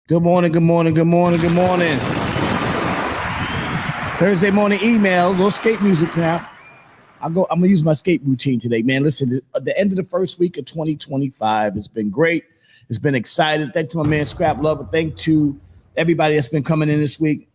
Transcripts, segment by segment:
Good morning, good morning, good morning, good morning. Thursday morning email, little skate music now. I'm gonna use my skate routine today, man. Listen, at the end of the first week of 2025, it's been great. It's been exciting. Thank to my man Scrap Lover. Thank to everybody that's been coming in this week.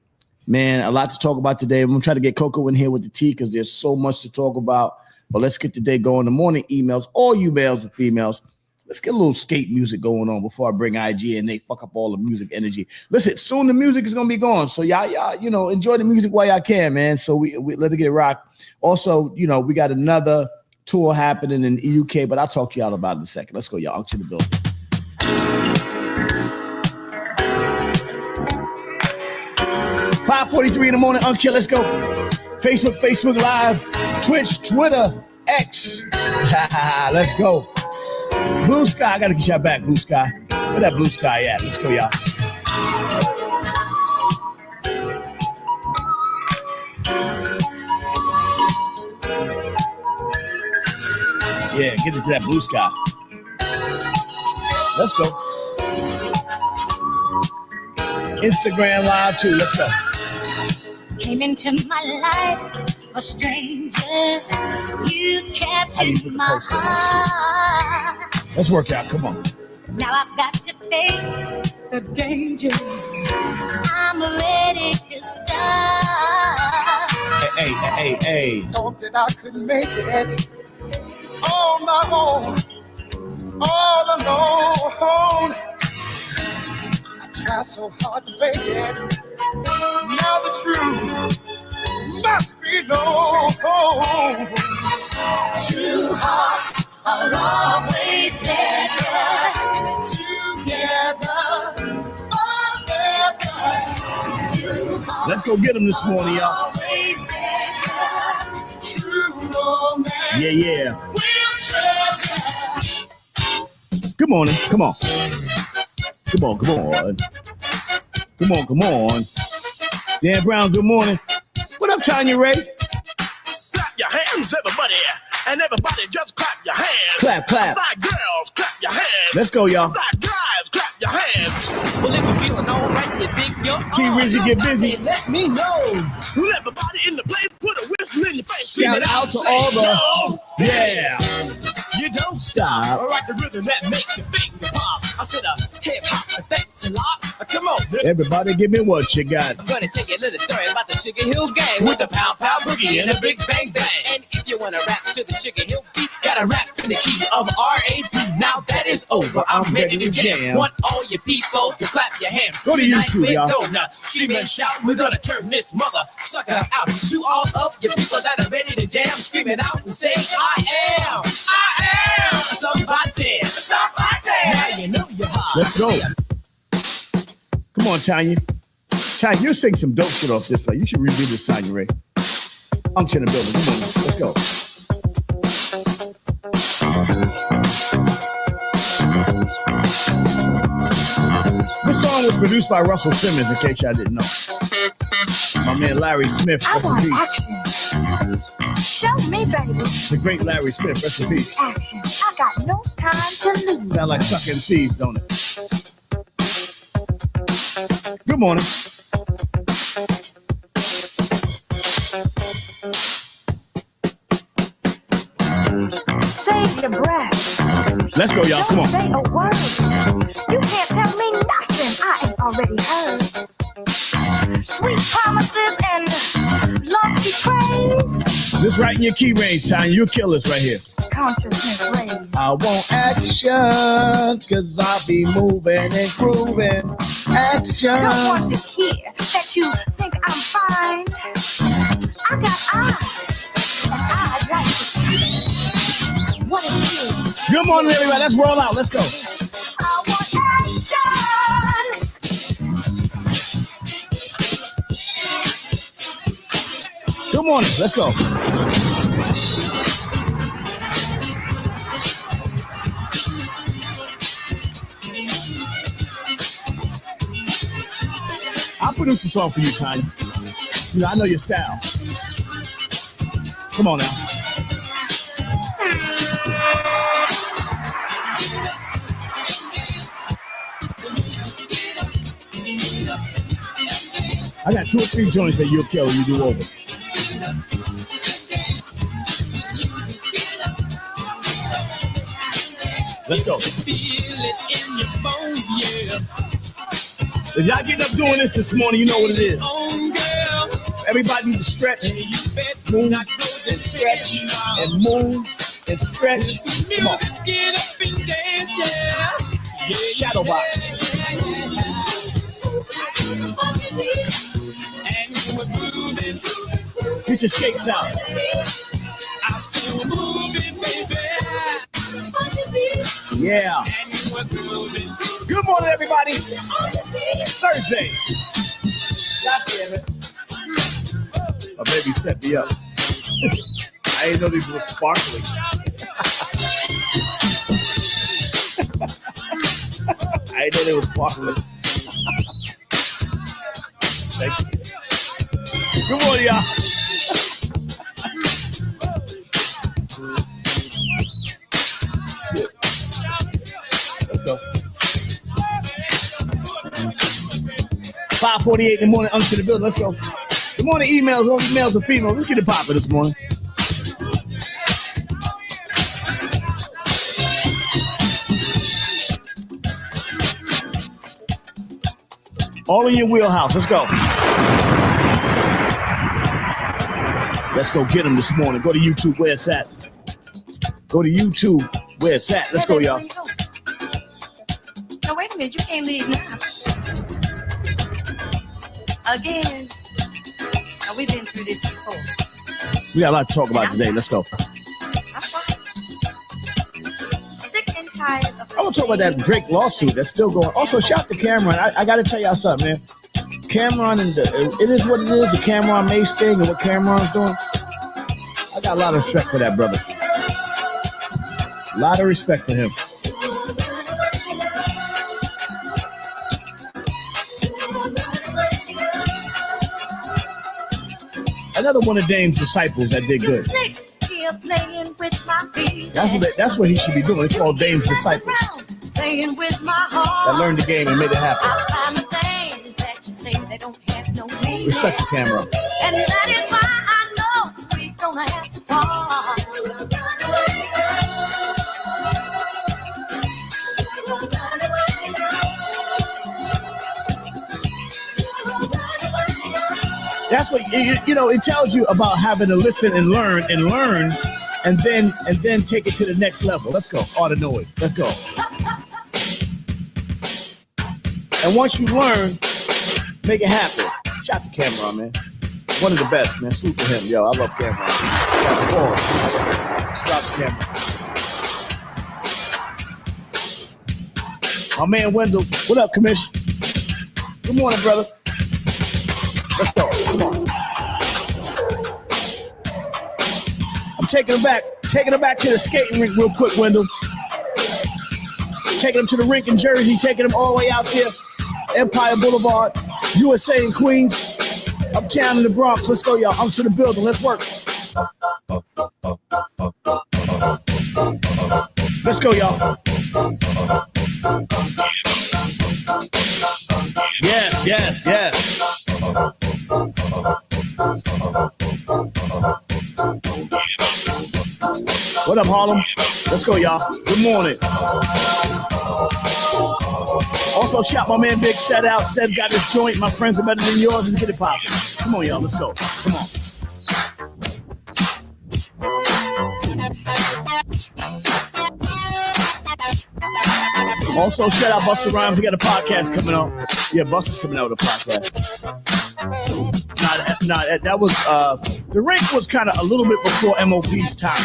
Man, a lot to talk about today. I'm gonna try to get Coco in here with the tea because there's so much to talk about. But let's get the day going. The morning emails, all you males and females. Let's get a little skate music going on before I bring IG and they fuck up all the music energy. Listen, soon the music is gonna be gone, so y'all, enjoy the music while y'all can, man. So we let it get rock. Also, we got another tour happening in the UK, but I'll talk to y'all about it in a second. Let's go, y'all. Out to the building. 5:43 in the morning, Uncle. Let's go. Facebook Live, Twitch, Twitter, X. Let's go. Blue Sky, I gotta get y'all back, Blue Sky. Where that Blue Sky at? Let's go, y'all. Yeah, get into that Blue Sky. Let's go. Instagram Live too, let's go. Came into my life a stranger. You captured my heart. Let's work out. Come on. Now I've got to face the danger. I'm ready to start. Hey. Thought that I could make it on my own, all alone. I tried so hard to fake it. Now the truth must be known. True hearts are always better together, forever. Let's go get them this morning, y'all. Always better. True romance. Yeah. We'll treasure. Good morning. Come on. Come on. Dan Brown, good morning. What up, Tanya Ray? Clap your hands, everybody. And everybody just clap your hands. Clap. Fly girls, clap your hands. Let's go, y'all. Fly guys, clap your hands. Well, if you're feeling all right, you think you're T-Rizzy, get busy. Let me know. Well, everybody in the place, put a whistle in your face. Shout out to all the... Yeah. You don't stop. I rock the rhythm that makes your finger pop. I said hip hop, thanks a lot. Come on. Everybody give me what you got. I'm gonna tell you a little story about the Sugar Hill Gang with the pow pow boogie and a big bang bang. And if you wanna rap to the Sugar Hill beat, gotta rap to the key of R.A.P. Now that is over, I'm ready to jam. Want all your people to clap your hands. Go to YouTube, y'all. Scream and shout, we're gonna turn this mother sucker out. To all of your people that are ready to jam, screaming out and say, I am somebody. Now you know you're hot. Let's go. Come on, Tanya. Tanya, you sing some dope shit off this way. You should redo this, Tanya Ray. Unction in the building. Come on, let's go. This song was produced by Russell Simmons, in case y'all didn't know. My man Larry Smith, I rest in want peace. action. Show me, baby. The great Larry Smith, rest in peace. Action. I got no time to lose. Sound like sucking seeds, don't it? Good morning. Save your breath. Let's go, y'all. Come Don't on. say a word. You can't tell me nothing I ain't already heard. Sweet promises and lofty praise. Just right in your key range, Tanya. You'll kill us right here. Consciousness raised. I want action, cause I'll be moving and grooving. Action. Don't want to hear that you think I'm fine. I got eyes, and I'd like to see what it is. Good morning, everybody. Let's roll out. Let's go. I want action. Good morning. Let's go. I'll produce a song for you, Tanya. You know, I know your style. Come on now. I got 2 or 3 joints that you'll kill when you do over. Let's go. If y'all getting up doing this morning, you know what it is. Everybody needs to stretch, move, and stretch, and move, and stretch. Come on. Shadow box. Get your skates out. Yeah. Good morning, everybody. Thursday. God damn it. My baby set me up. I didn't know these were sparkly. I didn't know they were sparkly. Thank you. Good morning, y'all. Let's go. 5:48 in the morning, to the building. Let's go. Good morning, emails. All emails are female. Let's get it popping this morning. All in your wheelhouse. Let's go. Let's go get them this morning. Go to YouTube where it's at. Go to YouTube where it's at. Let's go, y'all. Now, wait a minute. You can't leave now. Again. Now, we've been through this before. We got a lot to talk about today. Let's go. I'm fine. Sick and tired of this. I want to talk about that Drake lawsuit that's still going. Also, shout out to Cameron. I got to tell y'all something, man. Cameron and it is what it is. The Cameron Mace thing and what Cameron's doing. I got a lot of respect for that brother. A lot of respect for him. Another one of Dame's disciples that did good. That's what he should be doing. It's called Dame's disciples. That learned the game and made it happen. Respect the camera. And that is why I know we're gonna have to part. That's what it tells you about having to listen and learn, and then take it to the next level. Let's go. All the noise. Let's go. And once you learn, make it happen. Shout to Cameron, man. One of the best, man. Salute to him. Yo, I love Cameron. Stop Cameron. My man Wendell. What up, Commish? Good morning, brother. Let's go. Come on. I'm taking him back to the skating rink real quick, Wendell. Taking him to the rink in Jersey, taking him all the way out there. Empire Boulevard, USA in Queens, uptown in the Bronx. Let's go, y'all. I'm to the building. Let's work. Let's go, y'all. Yes. What up, Harlem? Let's go, y'all. Good morning. Also, shout my man Big Set out. Said got his joint. My friends are better than yours. Let's get it popping. Come on, y'all. Let's go. Come on. Also, shout out Busta Rhymes. We got a podcast coming out. Yeah, Busta's coming out with a podcast. That was the rink was kind of a little bit before MOP's time.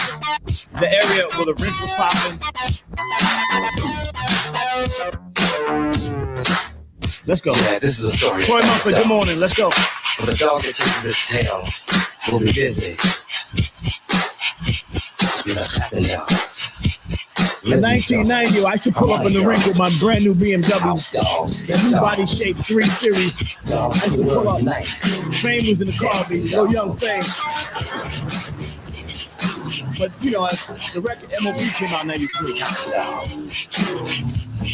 The area where the rink was popping. Let's go. Yeah, this is a story. Troy Mumford, good morning. Let's go. When the dog that chases its tail will be busy. These are trapping dogs. In 1990, I used to pull up in the rink with my brand new BMW. The new body shape 3 Series. I used to pull up. Fame was in the car, no young Fame. But the record MOP came out in 93.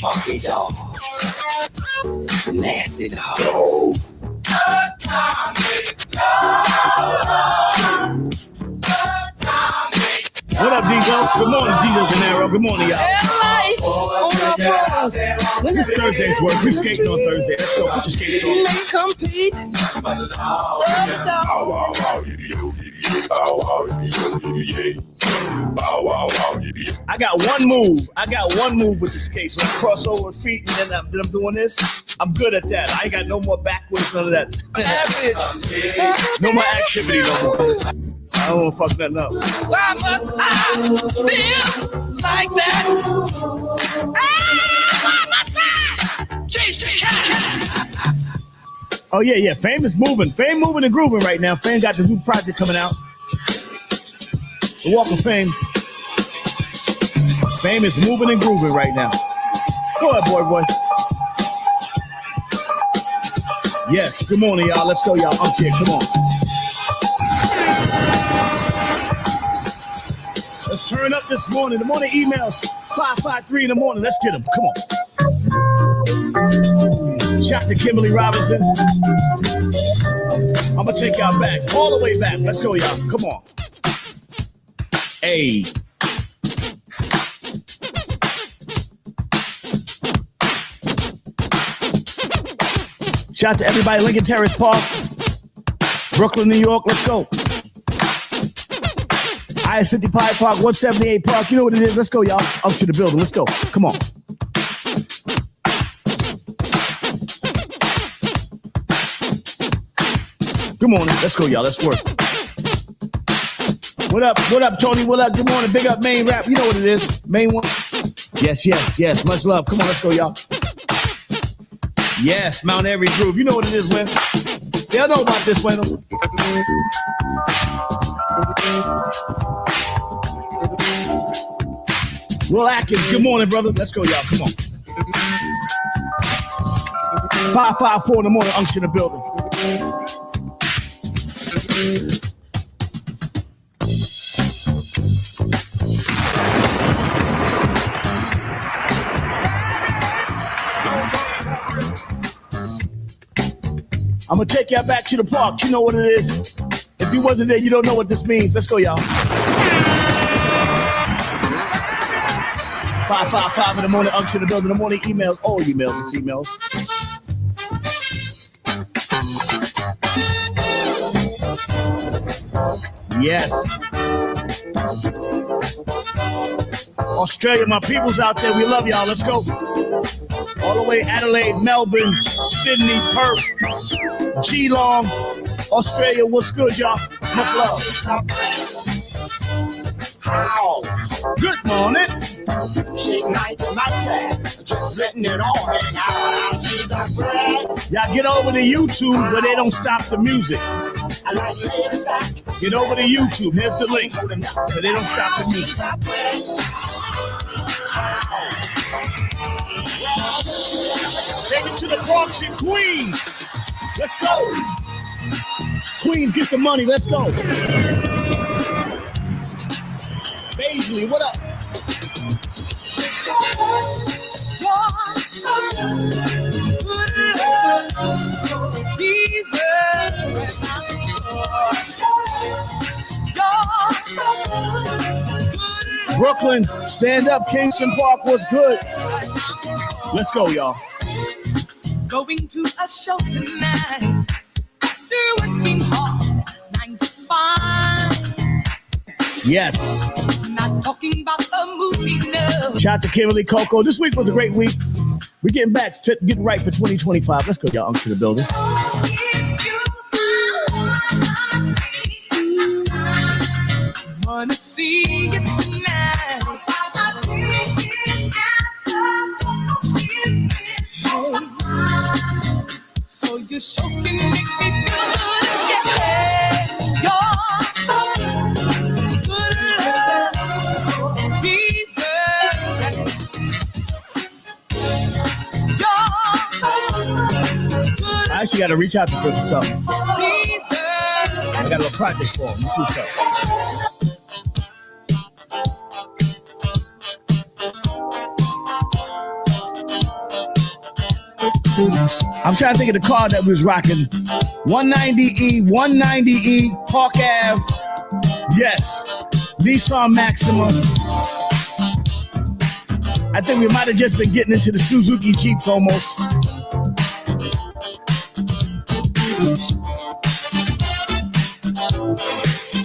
Funky dogs. Nasty dogs. What up, Diesel? Good morning, Diesel Gennaro. Good morning, y'all. This Thursday's work. We skating on Thursday. Let's go. Put your skates on. Compete. I got one move. With the skates. When I cross over feet and then I'm doing this, I'm good at that. I ain't got no more backwards, none of that. No more activity no more. I don't want to fuck nothing up. Why must I feel like that? Why must I change the cat? Oh, yeah. Fame is moving. Fame moving and grooving right now. Fame got the new project coming out. The Walk of Fame. Fame is moving and grooving right now. Go ahead, boy. Yes, good morning, y'all. Let's go, y'all. I'm here. Come on. Let's turn up this morning. The morning emails, 553 in the morning. Let's get them. Come on. Shout to Kimberly Robinson. I'm going to take y'all back, all the way back. Let's go, y'all. Come on. Hey. Shout to everybody, Lincoln Terrace Park, Brooklyn, New York. Let's go. I-50 Pie Park, 178 Park. You know what it is. Let's go, y'all. Up to the building. Let's go. Come on. Good morning. Let's go, y'all. Let's work. What up, Tony? What up? Good morning. Big up Main Rap. You know what it is. Main one. Yes. Much love. Come on, let's go, y'all. Yes, Mount Airy Groove. You know what it is, Win. They'll know about this, Win. Will Atkins. Good morning, brother. Let's go, y'all. Come on. 554 in the morning. Unction in the building. I'm going to take y'all back to the park. You know what it is. If you wasn't there, you don't know what this means. Let's go, y'all. 555 in the morning, unction in the building. In the morning, emails. All emails and females. Yes. Australia, my peoples out there, we love y'all. Let's go. All the way Adelaide, Melbourne, Sydney, Perth, Geelong, Australia. What's good, y'all? Much love. Good morning. She's night to night, just letting it all hang out. She's a friend. Y'all get over to YouTube where they don't stop the music. I like lady stack. Get over to YouTube. Here's the link where they don't stop the music. Take it to the Bronx and Queens. Let's go. Queens, get the money. Let's go. Paisley, what up? Brooklyn, stand up. Kingston Park was good. Let's go, y'all. Going to a show tonight. After working hard, 9 to 5. Yes. Not talking about the movie, no. Shout out to Kimberly Coco. This week was a great week. We're getting back to getting right for 2025. Let's go, y'all. I'm to the building. Wanna see you tonight. So you sure can make me feel good again. You're so good, Jesus. You're so good. I actually got to reach out to him for something. Jesus. I got a little project for him. Let's see something. I'm trying to think of the car that we was rocking. 190E, Park Ave. Yes, Nissan Maxima. I think we might have just been getting into the Suzuki Jeeps almost.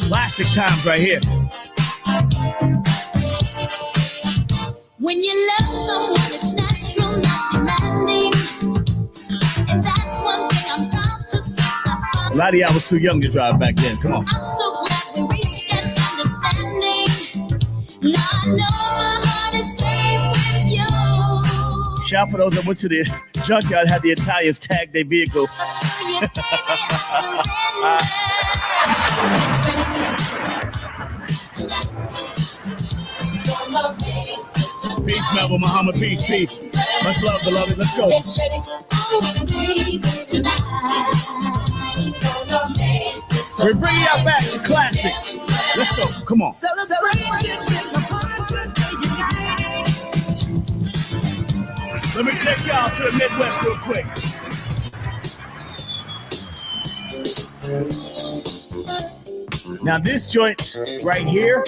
Classic times right here. When you love someone, it's natural, not demanding. And that's one thing I'm proud to say. A lot of y'all was too young to drive back then. Come on. I'm so glad we reached an understanding. Now I know my heart is safe with you. Shout out for those that went to the junkyard, had the Italians tag their vehicle. Until you gave me that surrender. Peace, Melville Muhammad. Peace. Much love, beloved. Let's go. We're bringing y'all back to classics. Let's go. Come on. Let me take y'all to the Midwest real quick. Now this joint right here.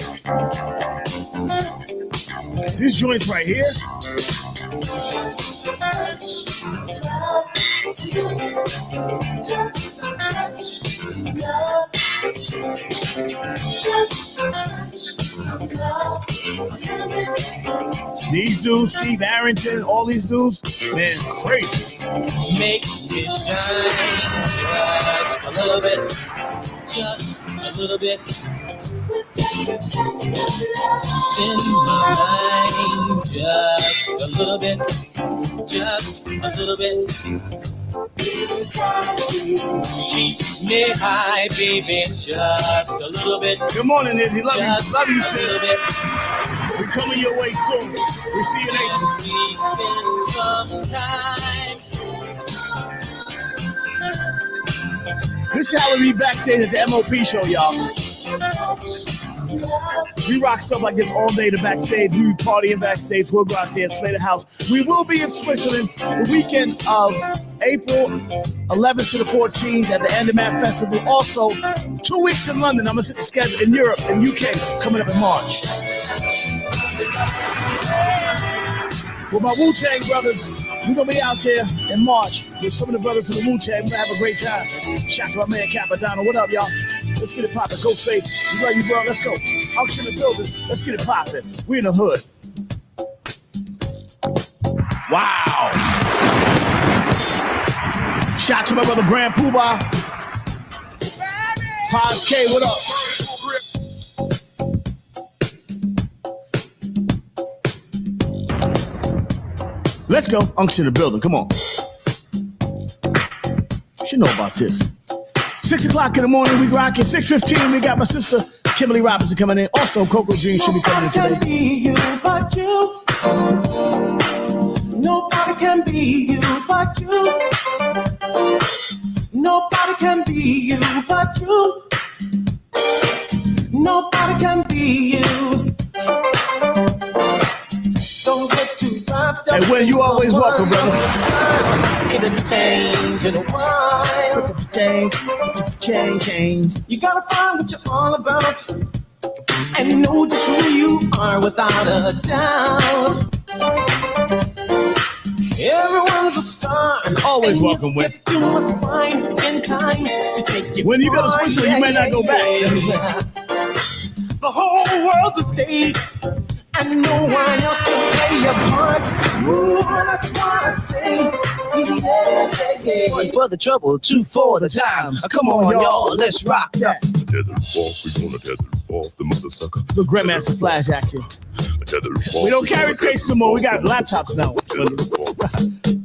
These joints right here. These dudes, Steve Arrington, all these dudes, man, crazy. Make me shine just a little bit. Just a little bit. Send my mind just a little bit. Just a little bit. Keep me high, baby, just a little bit. Good morning, Izzy. Love Just you, a little sis. bit. We're coming your way soon. We'll see you later. We spend some time. This is how we be backstage at the MOP show, y'all. We rock stuff like this all day. The backstage, we be partying backstage. We'll go out there and play the house. We will be in Switzerland the weekend of April 11th to the 14th at the Andermatt Festival. Also, 2 weeks in London. I'm gonna set the schedule in Europe and UK coming up in March. With my Wu-Tang brothers, we're gonna be out there in March with some of the brothers from the Wu-Tang. We're gonna have a great time. Shout out to my man Capadonna. What up, y'all? Let's get it poppin'. Ghostface, we love you, bro. Let's go. Auction in the building. Let's get it poppin'. We in the hood. Wow. Shout out to my brother Grand Poobah. Paz K, what up? Let's go. Unction in the building. Come on. Should know about this. 6 o'clock in the morning, we rocking. 6:15, we got my sister Kimberly Robinson coming in. Also, Coco Jean should be coming in today. Nobody can be you but you. Nobody can be you but you. Nobody can be you but you. Nobody can be you. Don't get too wrapped up. And when you always welcome, brother. Either the change in a while. Change. You gotta find what you're all about and know just who you are without a doubt. Everyone's a star. And always and welcome, Win. you must find in time to take you. When you go to far. Switzerland, you may not go back. The whole world's a stage, and no one else can play your part. Ooh, that's why I say, yeah. One for the trouble, two for the time. Come on, y'all, let's rock. Yeah. Tether off, we gonna tether off the mother sucker. The Grandmaster Flash action. Tether off. We don't carry crates no more. We got laptops now.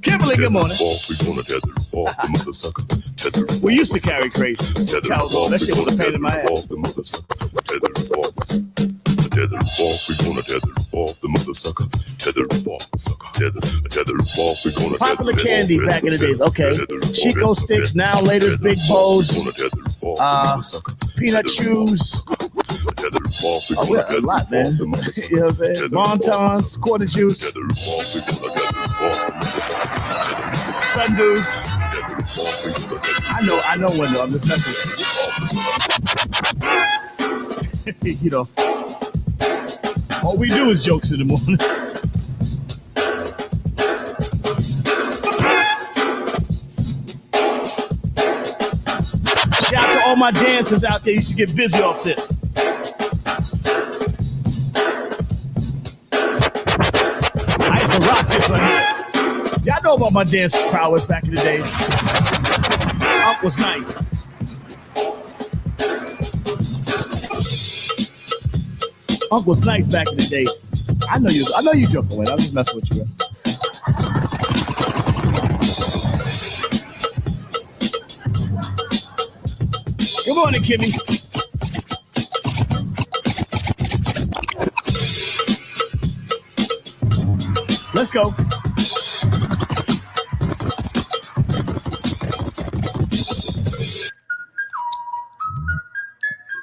Kimberly, good morning. Off, we gonna tether off the mother sucker. Tether off. We used to carry crates. Tether off, That shit was a pain in my ass. off the mother sucker. Tether off. Tether off, we gonna tether off the mother sucker. Tether off, sucker. Tether off, we gonna Popular tether candy off, back in the days. Okay. tether off, Chico tether sticks, off, now latest tether Big off, Bows. we gonna tether off the mother sucker. Peanut Tether chews. Tether off, we Oh, gonna yeah, a tether lot, man. off the mother sucker. You know what I'm saying? Tether off. Wontons, quarter juice. Tether off, we gonna tether off the mother sucker. Sundays. I know Wendell. I'm just messing with you. You know, all we do is jokes in the morning. Shout out to all my dancers out there. You should get busy off this. I used to rock this right here. Y'all know about my dance prowess back in the days. Unc was nice. Unc was nice back in the day. I know you joking with. I'm just messing with you. Good morning, Kimmy. Let's go.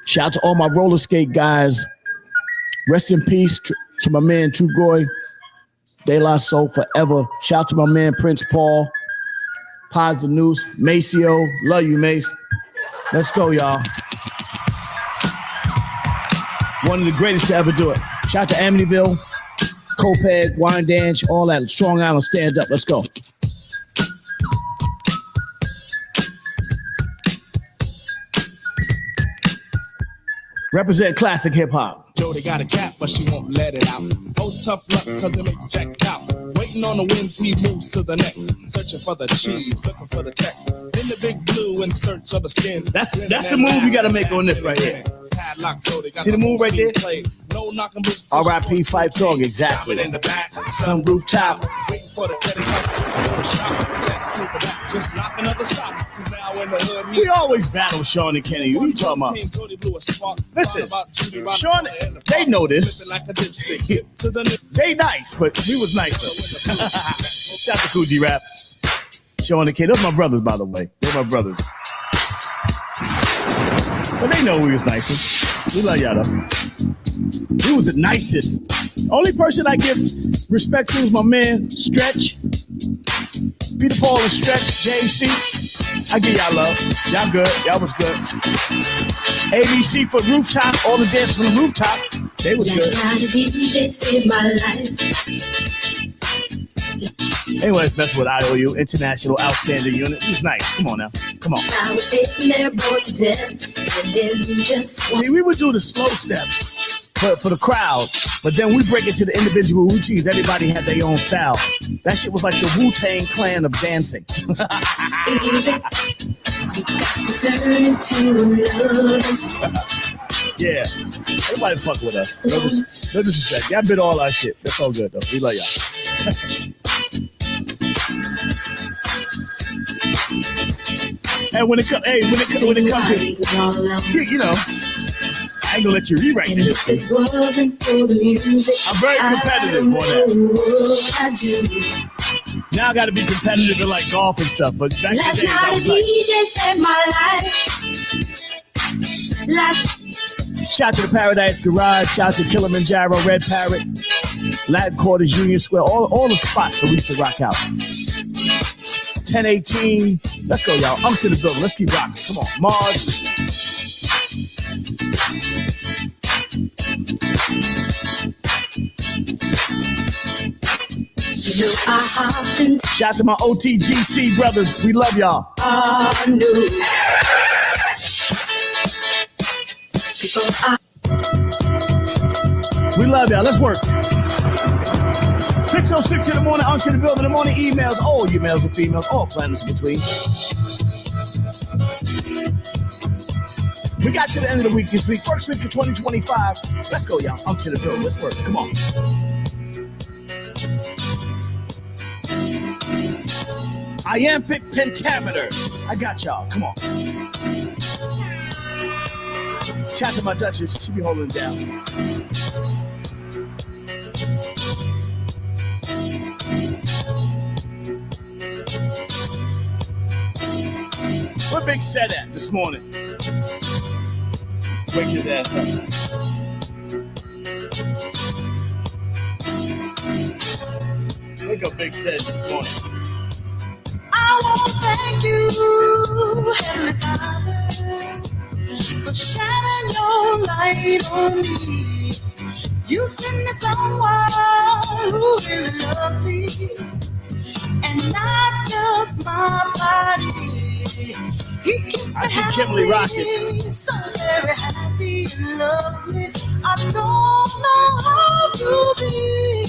Shout out to all my roller skate guys. Rest in peace to my man Trugoy. De La Soul forever. Shout out to my man Prince Paul. Positive News. Maceo. Love you, Mace. Let's go, y'all. One of the greatest to ever do it. Shout out to Amityville, Copeg, Wyandanch, all that. Strong Island, stand up. Let's go. Represent classic hip hop. Jody got a cat, but she won't let it out. Oh, tough luck, cause it makes check out. Waiting on the winds, he moves to the next. Searching for the cheese, looking for the text. In the big blue, in search of the skin. That's the move you gotta make on this right here. See the move right there? No knocking boots. R.I.P. Fife Dog, exactly. In the back, Some rooftop. waiting for the petty shop. Check through the back, just knock another stop. Cause now in the hood, We always battle Sean and Kenny. What are you talking about? Listen, Sean, they know this. They nice, but he was nicer. Shout out to Coogee Rap. Sean and Kenny. Those are my brothers, by the way. They're my brothers. But they know we was nicer. We love y'all though. He was the nicest. Only person I give respect to is my man, Stretch. Peter Paul and Stretch, JC. I give y'all love. Y'all good. Y'all was good. ABC for Rooftop. All the dance from the rooftop. They was good. Anyways, messing with IOU, International Outstanding Unit. He's nice. Come on now. Come on. I was sitting there bored to death, and then just See, we would do the slow steps for the crowd, but then we break it to the individual routines. Everybody had their own style. That shit was like the Wu-Tang Clan of dancing. turn into another. Yeah. Everybody fuck with us. No disrespect. Y'all bit all our shit. That's all good though. We love y'all. And when it comes to, you know, I ain't gonna let you rewrite the history. I'm very competitive on that. Now I gotta be competitive in like golf and stuff, but back in the days I was like. Shout out to the Paradise Garage, shout out to Kilimanjaro, Red Parrot, Latin Quarters, Union Square, all the spots that we used to rock out. 1018. Let's go, y'all. I'm in the building. Let's keep rocking. Come on. Mars. Shout out to my OTGC brothers. We love y'all. We love y'all. Let's work. 6:06 in the morning, unction in the building in the morning, emails, all you males and females, all planets in between. We got to the end of the week this week, first week of 2025. Let's go, y'all. Unction in the building. Let's work. Come on. Iambic pentameter. I got y'all. Come on. Shout out to my Duchess. She be holding it down. Where Big Set at this morning? Wake his ass up. Wake up Big Set this morning. I thank you, Heavenly Father, for shining your light on me. You sent me someone who really loves me, and not just my body. He keeps me happy, Kimberly rocking. so very happy, and loves me. I don't know how to be.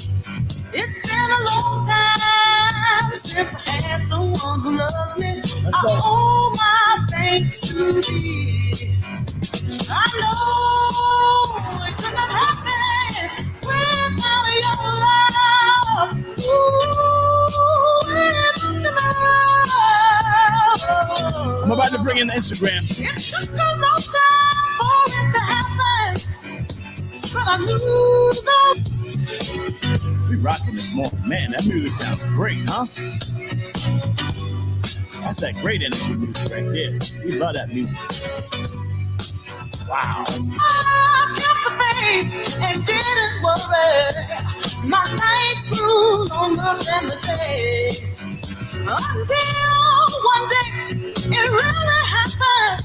It's been a long time since I had someone who loves me. I owe my thanks to thee. I know it could not happen without your love. Ooh, without your love. I'm about to bring in Instagram. It took a long time for it to happen, but I knew that. We rocking this morning. Man, that music sounds great, huh? That's that great energy music right there. We love that music. Wow. I kept the faith and didn't worry. My nights grew longer than the days. Until one day it really happened.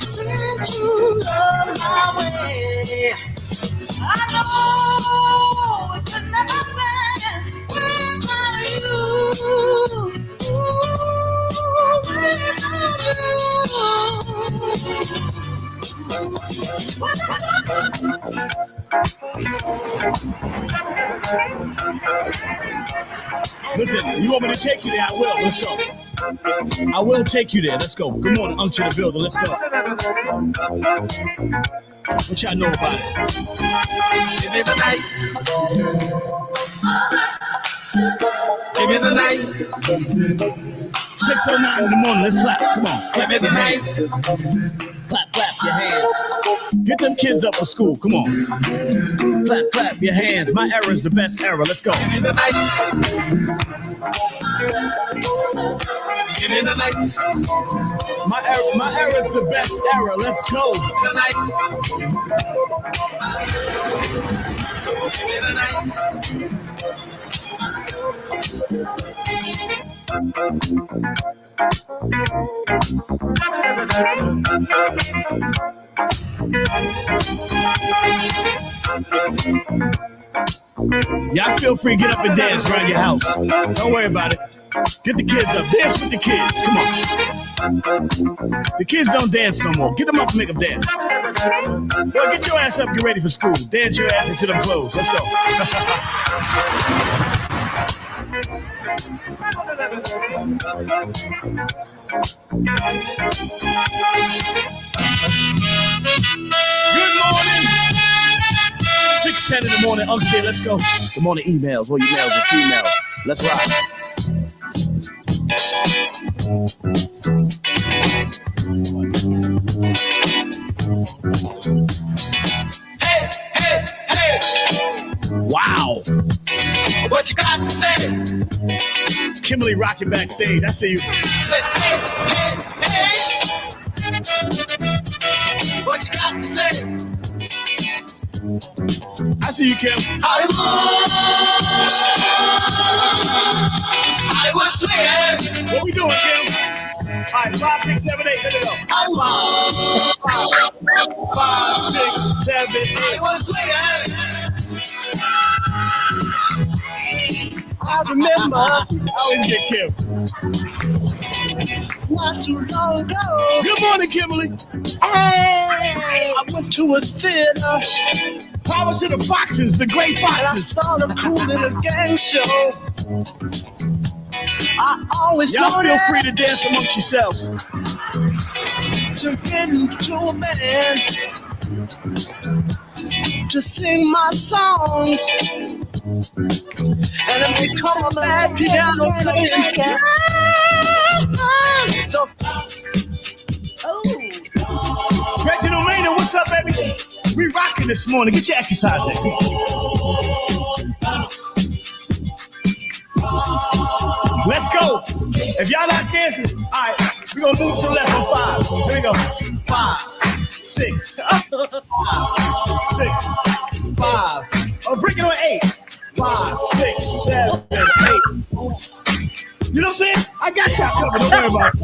Sent you love my way. I know it could never happen without you. Ooh, without Listen, you want me to take you there? I will. Let's go. I will take you there. Let's go. Good morning, Uncle to the building. Let's go. What y'all know about it? Give me the night. Give me the night. 6:09 in the morning. Let's clap. Come on. Give me the night. Clap, clap your hands. Get them kids up for school. Come on. Clap, clap your hands. My era is the best era. Let's go. Give me the night. Give me the night. My era is the best era. Let's go. The night. So give me the night. Y'all feel free to get up and dance around your house. Don't worry about it. Get the kids up. Dance with the kids. Come on. The kids don't dance no more. Get them up and make them dance. Well, get your ass up and get ready for school. Dance your ass into them clothes. Let's go. Good morning. 6:10 in the morning. Say, let's go. Good morning, emails. All you males and females. Let's rock. Hey, hey, hey. Wow. What you got to say? Kimberly rocking backstage. I see you. Say, hey, hey, hey. What you got to say? I see you, Kim. Hollywood swinging. What we doing, Kim? All right, 5, 6, 7, 8. Let it go. 5, 6, 7, 8. Hollywood swinging. I remember. I always get Kim. Not too long ago, Good morning, Kimberly. hey, I went to a theater Power to the Foxes, the great and I Foxes. saw the cool little gang show. I always Y'all feel wanted free to dance amongst yourselves. to get into a band to sing my songs and then become a bad piano player. So, Reginald Maynard, what's up, baby? We rocking this morning. Get your exercise in. Let's go. If y'all not dancing, all right, we're going to move to the left on 5. Here we go. 5, 6, 6, 5. Oh, bring it on 8. 5, 6, 7, 8. You know what I'm saying? I got y'all covered. Don't worry about it.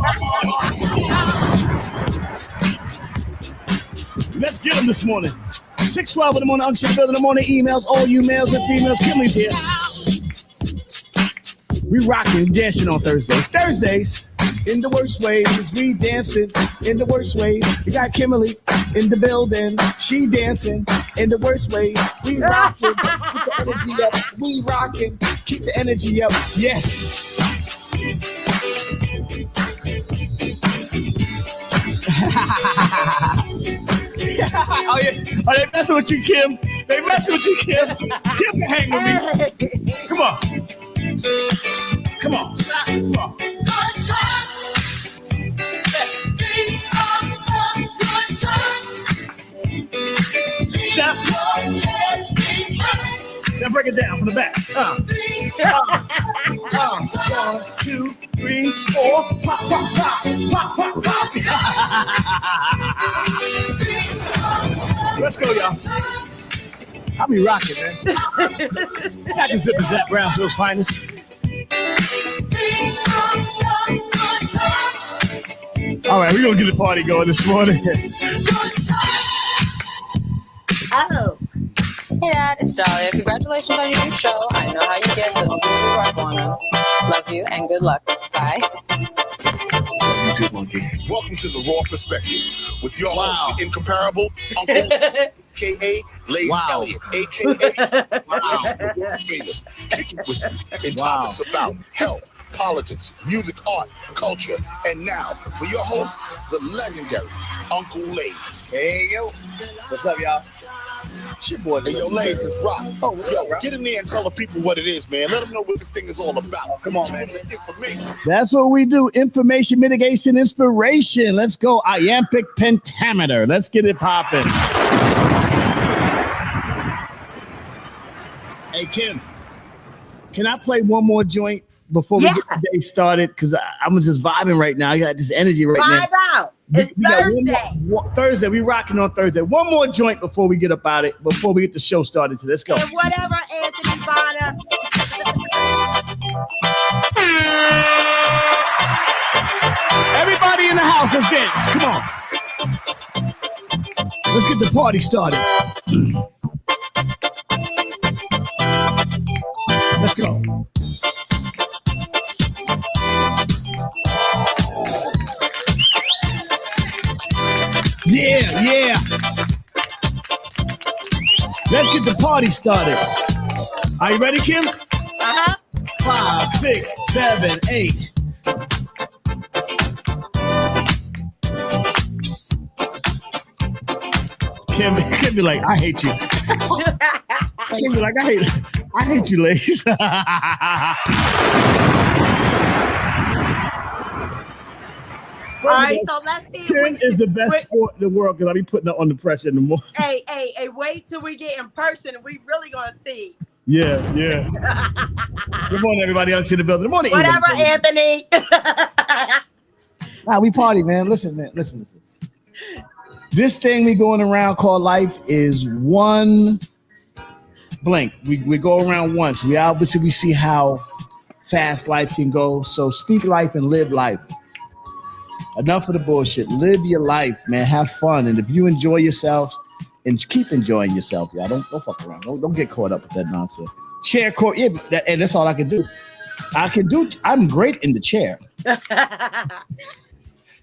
Let's get them this morning. 6:12 in the morning, Unction Building in the morning. Emails, all you males and females. Kimberly's here. We rocking, dancing on Thursdays. Thursdays, in the worst ways, we dancing in the worst ways. We got Kimberly in the building. She dancing in the worst ways. We rocking, keep the energy up. We rocking, keep the energy up. Yes. Oh, yeah. Oh, they messing with you, Kim. They messing with you, Kim. Kim can hang with me. Come on. Come on. Come on. Stop. Now break it down from the back. 1, 2, 3, 4. Pop, pop, pop. Pop, pop, pop. Let's go, y'all. I'll be rocking, man. Jack and Zip is Zach Brownsville's finest. All right, we're going to get the party going this morning. Oh. Hey, Dad, it's Dahlia. Congratulations on your new show. I know how you get, so don't be too rough on them. Love you and good luck. Bye. You too, Monkey. Welcome to the Raw Perspective with your host, the incomparable Uncle A.K.A. Lace Elliott, A.K.A. the world famous, kicking with you in topics about health, politics, music, art, culture, and now for your host, the legendary Uncle Lace. Hey, yo. What's up, y'all? It's your boy. Hey, yo, Lace, it's Rock. Oh, yo, get in there and tell the people what it is, man. Let them know what this thing is all about. Come on, man. Information. That's what we do. Information, mitigation, inspiration. Let's go. Iambic pentameter. Let's get it popping. Hey, Kim, can I play one more joint before we get the day started? Because I'm just vibing right now. I got this energy right now. Vibe out. It's Thursday. Thursday. We rocking on Thursday. One more joint before we get up out it, before we get the show started. So let's go. And whatever, Anthony Bonner. Everybody in the house, let's dance. Come on. Let's get the party started. Let's go. Yeah, yeah. Let's get the party started. Are you ready, Kim? 5, 6, 7, 8. Kim be like, I hate you. Kim be like, I hate you, ladies. All right, so let's see. Kim is the best sport in the world because I be putting her under pressure in the morning. Hey, wait till we get in person and we really gonna see. Yeah. Good morning, everybody. I'm in the building. Good morning. Whatever, Anthony. We party, man. Listen. This thing we going around called life is one blink. We go around once. We obviously see how fast life can go. So speak life and live life. Enough of the bullshit. Live your life, man. Have fun. And if you enjoy yourselves, and keep enjoying yourself, y'all. Don't fuck around. Don't get caught up with that nonsense. Chair court, yeah, and that's all I can do. I'm great in the chair.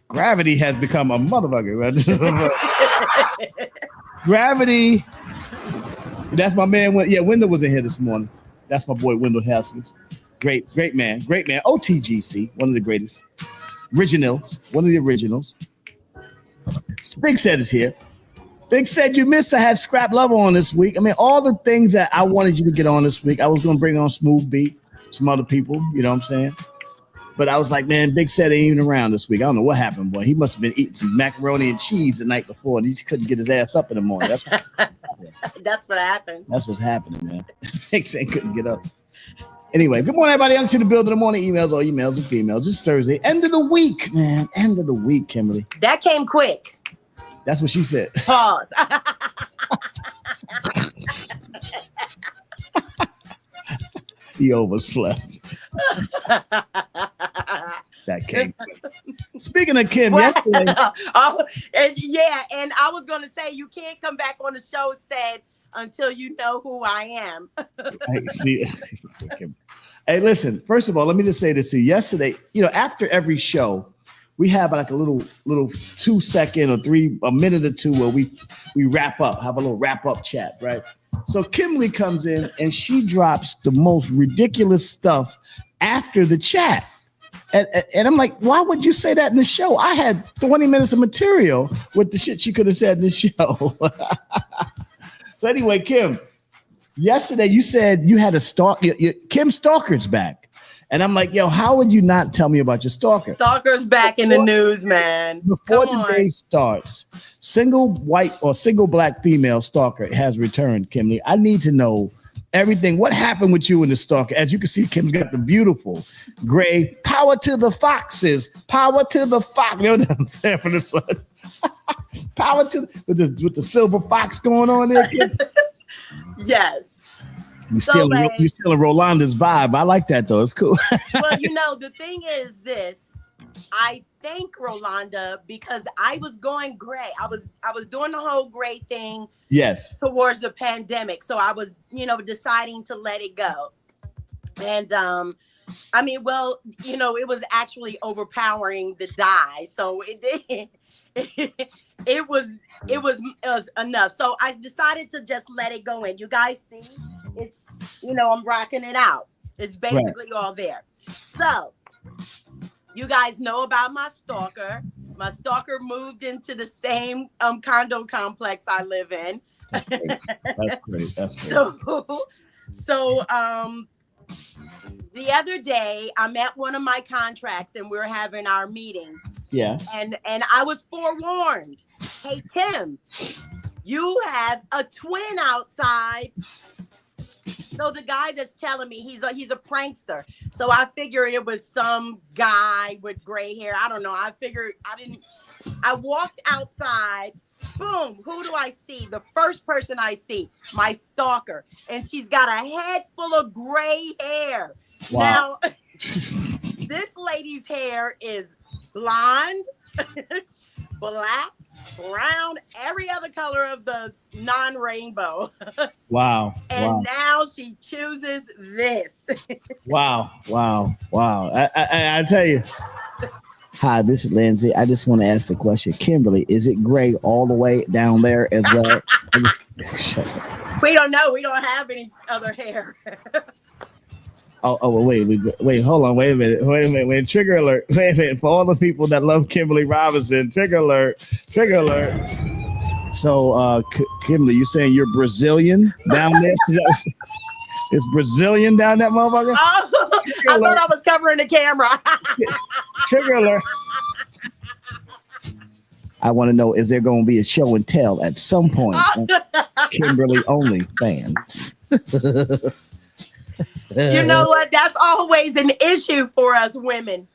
Gravity has become a motherfucker. Right? Gravity. That's my man. Wendell was in here this morning. That's my boy Wendell Haskins. Great man. OTGC, one of the greatest. Originals, one of the originals. Big Said is here. Big Said you missed. I had Scrap Lover on this week. I mean, all the things that I wanted you to get on this week. I was going to bring on Smooth Beat, some other people, you know what I'm saying? But I was like, man, Big Said ain't even around this week. I don't know what happened, boy. He must have been eating some macaroni and cheese the night before, and he just couldn't get his ass up in the morning. That's what happens. That's what's happening, man. Big Said couldn't get up. Anyway, good morning, everybody. I'm to the building. The morning emails, all emails and females. It's Thursday. End of the week, man. End of the week, Kimberly. That came quick. That's what she said. Pause. He overslept. That Kim. Speaking of Kim, Well, yesterday. and I was gonna say you can't come back on the show said until you know who I am. Hey, see, hey, listen. First of all, let me just say this to you. Yesterday, after every show, we have like a little 2 second or a minute or two where we wrap up, have a little wrap up chat, right? So Kimberly comes in and she drops the most ridiculous stuff after the chat. And I'm like, why would you say that in the show? I had 20 minutes of material with the shit she could have said in the show. So anyway, Kim, yesterday you said you had a stalker. Kim Stalker's back. And I'm like, yo, how would you not tell me about your stalker? Stalker's back in the news, man. Before the day starts, single white or single black female stalker has returned, Kimberly. I need to know everything. What happened with you and the stalker? As you can see, Kim's got the beautiful gray power to the foxes. Power to the fox. You know what I'm saying for this one? Power to with the silver fox going on there, Kim. Yes. You stealing Rolanda's vibe. I like that though. It's cool. Well, the thing is this. I thank Rolanda because I was going gray. I was doing the whole gray thing. Yes. Towards the pandemic. So I was, deciding to let it go. And it was actually overpowering the dye. So it was enough. So I decided to just let it go in. You guys see, it's, I'm rocking it out. It's basically all there. So you guys know about my stalker. My stalker moved into the same condo complex I live in. That's great. That's great. So the other day I'm at one of my contracts and we're having our meeting. Yeah. And I was forewarned. Hey, Kim, you have a twin outside. So the guy that's telling me he's a prankster. So I figured it was some guy with gray hair. I don't know. I walked outside. Boom. Who do I see? The first person I see, my stalker. And she's got a head full of gray hair. Wow. Now, this lady's hair is blonde, black, brown, every other color of the non-rainbow. Wow. And now she chooses this. Wow. I tell you. Hi, this is Lindsay. I just want to ask the question. Kimberly, is it gray all the way down there as well? We don't know. We don't have any other hair. Wait, hold on. Wait a minute. Trigger alert. Wait a minute. For all the people that love Kimberly Robinson, trigger alert. So, Kimberly, you saying you're Brazilian down there? It's Brazilian down that motherfucker? Oh, I thought I was covering the camera. Trigger alert. I want to know, is there going to be a show and tell at some point? Kimberly only fans. You know what? That's always an issue for us women.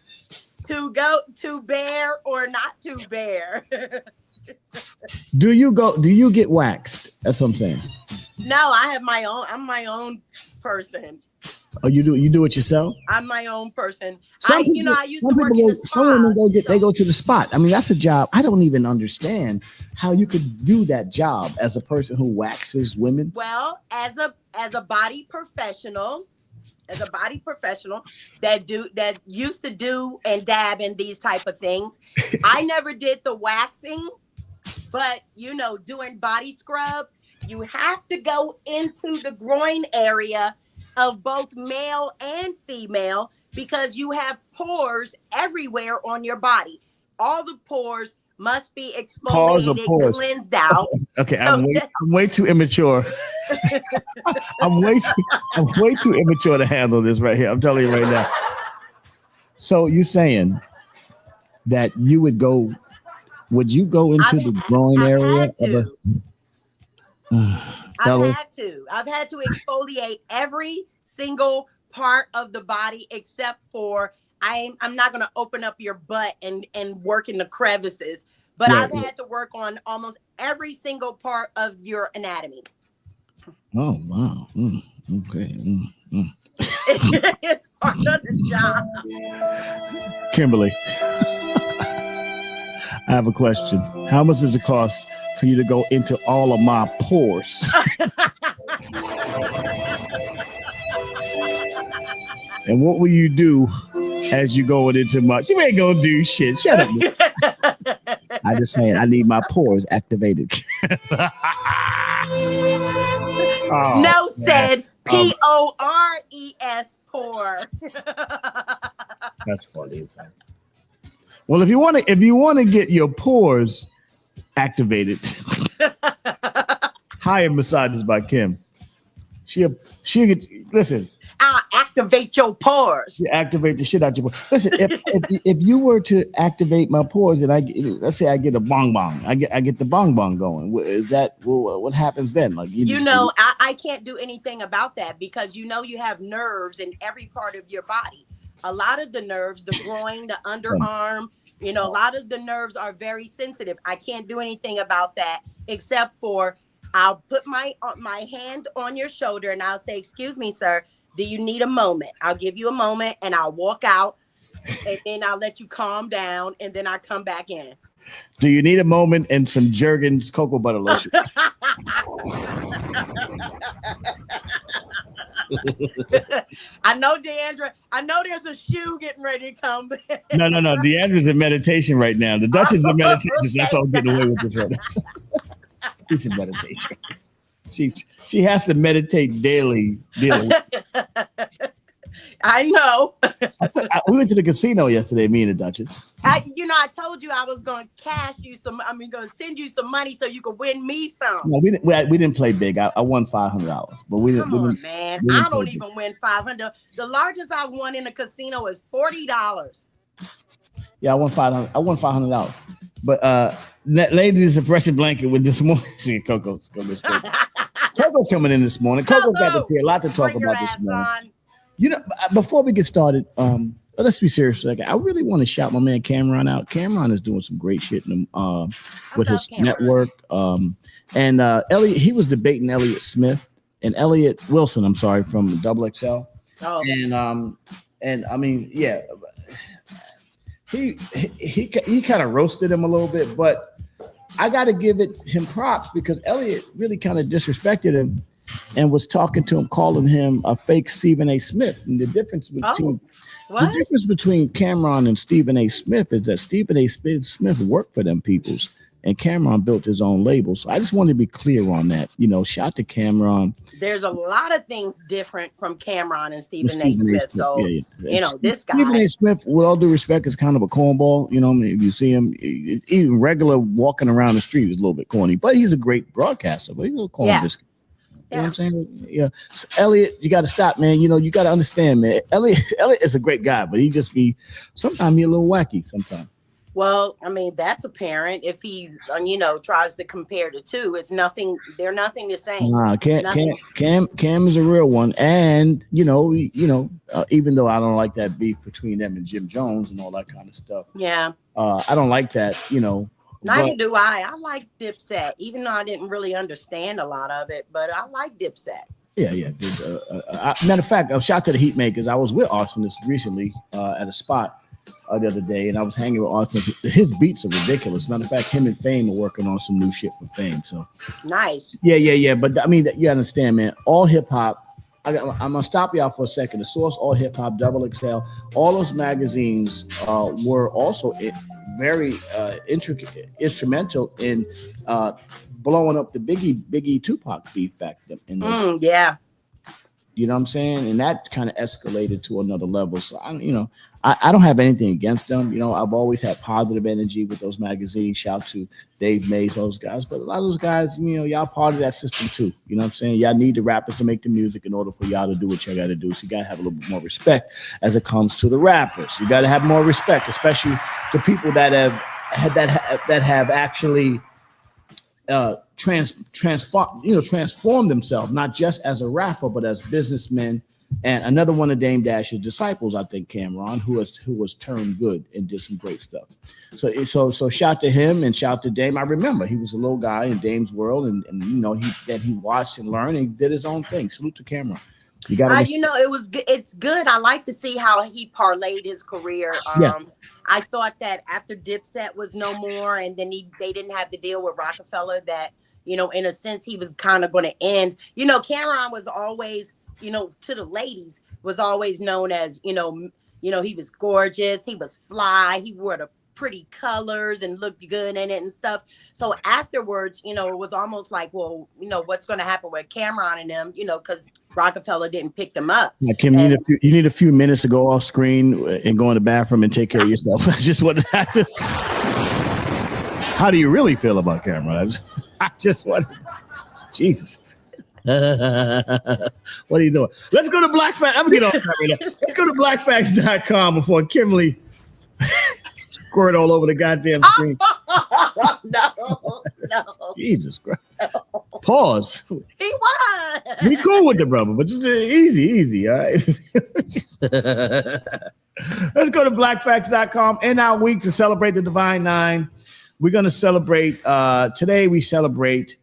To go to bear or not to bear. Do you get waxed? That's what I'm saying. No, I have my own. I'm my own person. Oh, you do it yourself? I'm my own person. I used to work in the spa. Some women they go to the spot. I mean, that's a job. I don't even understand how you could do that job as a person who waxes women. Well, as a body professional that used to do and dab in these type of things. I never did the waxing, but doing body scrubs, you have to go into the groin area of both male and female because you have pores everywhere on your body. All the pores must be exfoliated, cleansed out. Okay, so I'm way too immature. I'm way too immature to handle this right here. I'm telling you right now. So you're saying that you would go? Would you go into the groin area? I've had to exfoliate every single part of the body except for I'm not going to open up your butt and work in the crevices, but I've had to work on almost every single part of your anatomy. Oh, wow. Okay. It's part of the job. Kimberly, I have a question. How much does it cost for you to go into all of my pores? And what will you do as you go into my? You ain't gonna do shit. Shut up. I just saying I need my pores activated. Oh, no said PORES poor. That's funny. Well, if you want to get your pores activated, hire Massages by Kim. She'll listen. I'll activate your pores. You activate the shit out your pores. Listen, if you were to activate my pores, and let's say I get a bong bong, I get the bong bong going. Is that what happens then? Like I can't do anything about that because you have nerves in every part of your body. A lot of the nerves, the groin, the underarm, a lot of the nerves are very sensitive. I can't do anything about that except for I'll put my hand on your shoulder and I'll say, "Excuse me, sir. Do you need a moment?" I'll give you a moment and I'll walk out and then I'll let you calm down and then I come back in. Do you need a moment and some Jergens cocoa butter lotion? I know, Deandra. I know there's a shoe getting ready to come. No. Deandra's in meditation right now. The Dutch is in meditation. So that's all I'm getting away with this right now. She's in meditation. She has to meditate daily. I know. We went to the casino yesterday, me and the Duchess. I told you I was going to going to send you some money so you could win me some. No, we didn't play big. I won $500, but we didn't. Come on, man. I don't even win $500. The largest I won in a casino is $40. Yeah, I won $500. But ladies, suppression blanket with this morning. See, Coco's coming in this morning. Coco's got to see a lot to talk about this morning. Before we get started, let's be serious for a second. I really want to shout my man Cameron out. Cameron is doing some great shit with his network. And Elliot, he was debating Elliott Smith and Elliott Wilson. I'm sorry, from Double XL. Oh. And I mean, yeah, he kind of roasted him a little bit, but I got to give him props because Elliott really kind of disrespected him and was talking to him, calling him a fake Stephen A. Smith. And the difference between Cameron and Stephen A. Smith is that Stephen A. Smith worked for them peoples, and Cameron built his own label. So I just want to be clear on that. Shout to Cameron. There's a lot of things different from Cameron and Stephen A. Smith. So this guy, Stephen A. Smith, with all due respect, is kind of a cornball. If you see him, even regular walking around the street is a little bit corny, but he's a great broadcaster. But he's a little corny. Yeah. You know what I'm saying? Yeah. So Elliot, you got to stop, man. You got to understand, man. Elliot is a great guy, but sometimes he a little wacky sometimes. Well, I mean, that's apparent. If he, tries to compare the two, it's nothing. They're nothing the same. Nah, Cam is a real one. And, even though I don't like that beef between them and Jim Jones and all that kind of stuff. Yeah. I don't like that, Neither do I. I like Dipset, even though I didn't really understand a lot of it, but I like Dipset. Yeah. Matter of fact, shout out to the Heatmakers. I was with Arsonist recently at a spot the other day, and I was hanging with Austin. His beats are ridiculous. Matter of fact, him and Fame are working on some new shit for Fame. So nice. Yeah. But I mean, you understand, man. All hip hop. I'm gonna stop y'all for a second. The Source, All Hip Hop, Double XL, all those magazines were also very instrumental in blowing up the Biggie Tupac beef back then. Yeah. You know what I'm saying? And that kind of escalated to another level. So I don't have anything against them. I've always had positive energy with those magazines. Shout to Dave Mays, those guys. But a lot of those guys, y'all part of that system too. You know what I'm saying? Y'all need the rappers to make the music in order for y'all to do what y'all got to do. So you got to have a little bit more respect as it comes to the rappers. You got to have more respect, especially the people that have actually transformed themselves, not just as a rapper, but as businessmen. And another one of Dame Dash's disciples, I think, Cameron, who was turned good and did some great stuff. So shout to him and shout to Dame. I remember he was a little guy in Dame's world, and he watched and learned and did his own thing. Salute to Cameron. You got to. You know, it was good. It's good. I like to see how he parlayed his career. Yeah. I thought that after Dipset was no more, and then they didn't have the deal with Rockefeller, that, you know, in a sense, he was kind of going to end. You know, Cameron was always, you know, to the ladies, was always known as, you know, he was gorgeous, he was fly, he wore the pretty colors and looked good in it and stuff. So afterwards, you know, it was almost like, well, you know, what's going to happen with Cameron and them, you know, because Rockefeller didn't pick them up. Yeah, Kim, you need a few minutes to go off screen and go in the bathroom and take care of yourself. How do you really feel about Cameron? I just want, Jesus. What are you doing? Let's go to Black Facts. I'm gonna get off that right now. Let's go to blackfacts.com before Kimberly squirt all over the goddamn screen. No. Jesus Christ. Pause. He was. Be cool with the brother, but just easy, all right? Let's go to blackfacts.com. In our week to celebrate the Divine Nine, we're going to celebrate, today we celebrate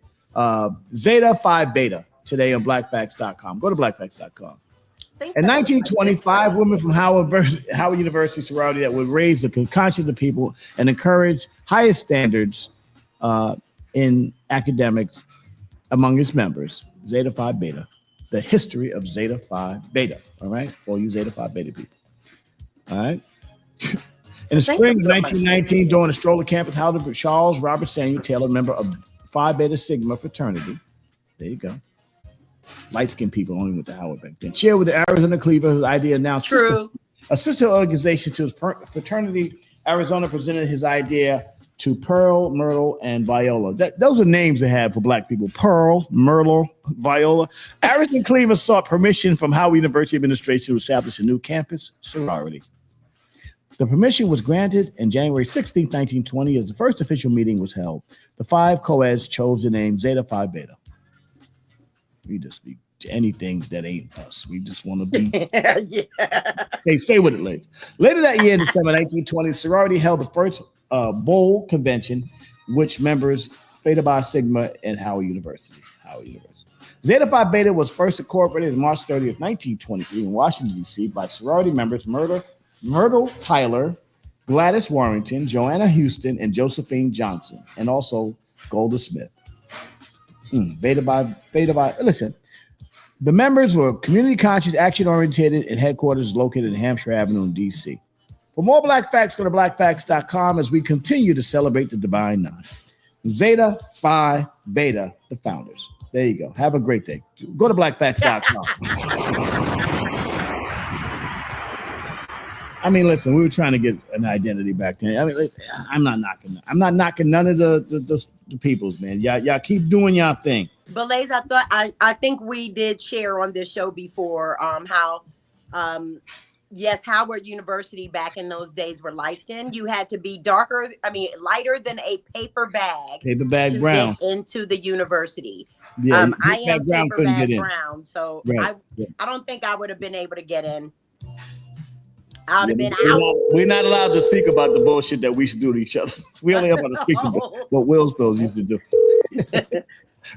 Zeta Phi Beta today on blackfacts.com. Go to blackfacts.com. In 1925, women from Howard University sorority that would raise the conscience of people and encourage higher standards in academics among its members. Zeta Phi Beta. The history of Zeta Phi Beta. All right? All you Zeta Phi Beta people. All right? In the spring of 1919, during a stroll to campus, Howard Charles Robert Samuel Taylor, member of Phi Beta Sigma fraternity. There you go. Light-skinned people only went to Howard back then. Shared with the Arizona Cleaver whose idea now a sister organization to his fraternity. Arizona presented his idea to Pearl, Myrtle, and Viola. Those are names they have for Black people. Pearl, Myrtle, Viola. Arizona Cleaver sought permission from Howard University administration to establish a new campus sorority. The permission was granted, and January 16, 1920, as the first official meeting was held. The 5 co-eds chose the name Zeta Phi Beta. We just be anything that ain't us. We just want to be. Yeah. Hey, stay with it, ladies. Later that year, in December 1920, sorority held the first bowl convention, which members Theta Pi Sigma and Howard University. Zeta Phi Beta was first incorporated on March 30th, 1923, in Washington, D.C., by sorority members Myrtle Tyler, Gladys Warrington, Joanna Houston, and Josephine Johnson, and also Golda Smith. Beta Pi. Listen, the members were community conscious, action oriented, and headquarters located in Hampshire Avenue in D.C. For more Black Facts, go to blackfacts.com as we continue to celebrate the Divine Nine. Zeta Phi Beta, the founders. There you go. Have a great day. Go to blackfacts.com. I mean, listen, we were trying to get an identity back then. I mean, I'm not knocking none of the peoples, man. Y'all keep doing y'all thing. But Lays, I think we did share on this show before how yes, Howard University back in those days were light skinned. You had to be lighter than a paper bag to brown get into the university. Yeah, I am paper bag brown, so right. I don't think I would have been able to get in. I would have been out. We're not allowed to speak about the bullshit that we used to do to each other. We only about to speak about what Will Spills used to do.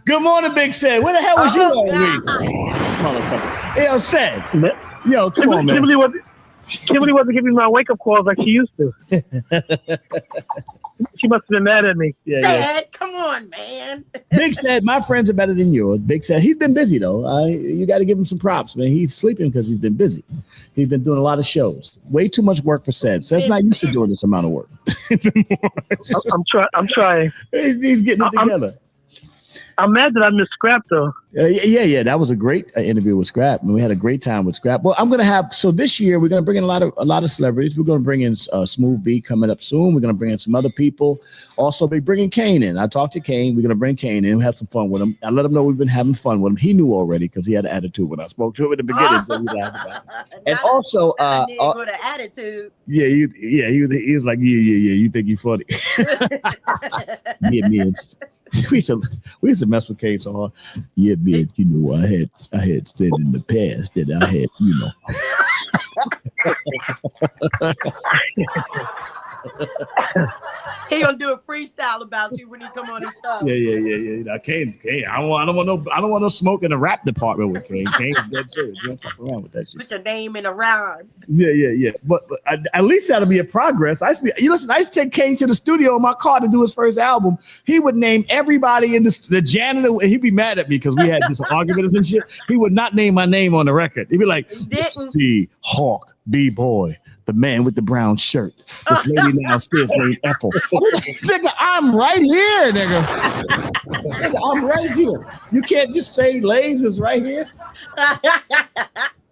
Good morning, Big Sad. Where the hell was you all week? This motherfucker. Hey, yo, Sad. Yo, come on, man. Kimberly wasn't giving me my wake-up calls like she used to. She must have been mad at me. Sad, come on, man. Big Sad, my friends are better than yours. Big Sad, he's been busy, though. You got to give him some props, man. He's sleeping because he's been busy. He's been doing a lot of shows. Way too much work for Sad. Sad's not used to doing this amount of work. I'm trying. He's getting it together. I'm mad that I missed Scrap, though. Yeah. That was a great interview with Scrap, and we had a great time with Scrap. Well, so this year we're gonna bring in a lot of celebrities. We're gonna bring in Smooth B coming up soon. We're gonna bring in some other people. Also, be bringing Kane in. I talked to Kane. We're gonna bring Kane in. Have some fun with him. I let him know we've been having fun with him. He knew already because he had an attitude when I spoke to him in the beginning. And also, with an attitude. Yeah, he was like, yeah. You think you funny? Yeah, man. We used to mess with Kane so hard. Yeah, man, you know, I had said in the past that I had, you know. He gonna do a freestyle about you when he come on the show. Yeah. Now, Kane. I don't want no smoke in the rap department with Kane. Kane's dead serious. You don't fuck around with that shit. Put your name in a rhyme. Yeah. But at least that'll be a progress. I used to take Kane to the studio in my car to do his first album. He would name everybody in the janitor. He'd be mad at me because we had this argument and shit. He would not name my name on the record. He'd be like, C. Hawk, B-boy, the man with the brown shirt. This lady downstairs named Ethel. Nigga, I'm right here, nigga. I'm right here. You can't just say Lays is right here.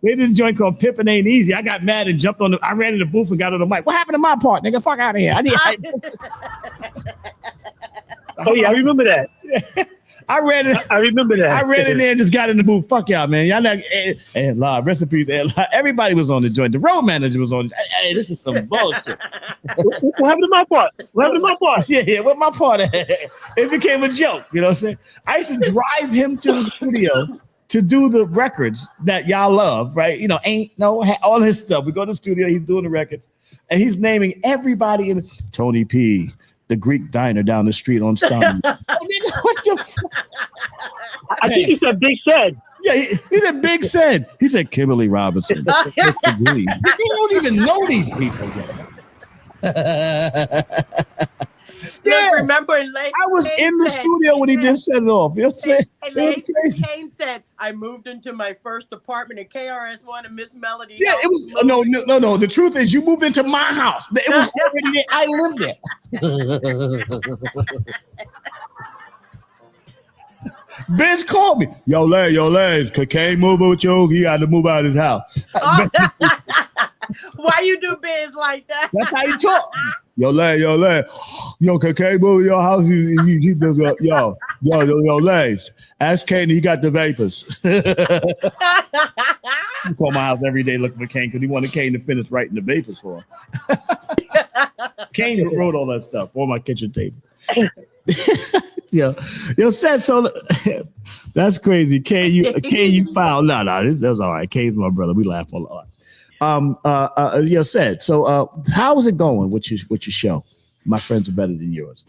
They did a joint called Pimpin' Ain't Easy. I got mad and jumped on I ran in the booth and got on the mic. What happened to my part, nigga? Fuck out of here. Oh yeah, I remember that. I read it. I remember that. I read it and just got in the booth. Fuck y'all, man. Y'all not and live recipes. Everybody was on the joint. The road manager was on. Hey, this is some bullshit. What happened to my part? Yeah. What my part? It became a joke. You know what I'm saying? I used to drive him to the studio to do the records that y'all love, right? You know, all his stuff. We go to the studio. He's doing the records, and he's naming everybody in Tony P. The Greek diner down the street on Stone. What the fuck? I think he said Big Shed. Yeah, he said Big Shed. He said Kimberly Robinson. You don't even know these people yet. Look, remember, I was in the studio when he just set it off. You know what I'm saying? Kane said, I moved into my first apartment at KRS-One and Miss Melody. Yeah, it was no. The truth is, you moved into my house. It was already there. I lived there. Biz called me. Yo, Lays, Kane move with you. He had to move out of his house. Why you do Biz like that? That's how you talk. Yo, Lays. Yo, Kane move your house. He built up. Yo, Lays. Ask Kane. He got the vapors. He called my house every day looking for Kane because he wanted Kane to finish writing the vapors for him. Kane wrote all that stuff on my kitchen table. Yo, said so. That's crazy. Kane, you found that's all right. Kane's my brother. We laugh a lot. Said so. How's it going with your show? My friends are better than yours.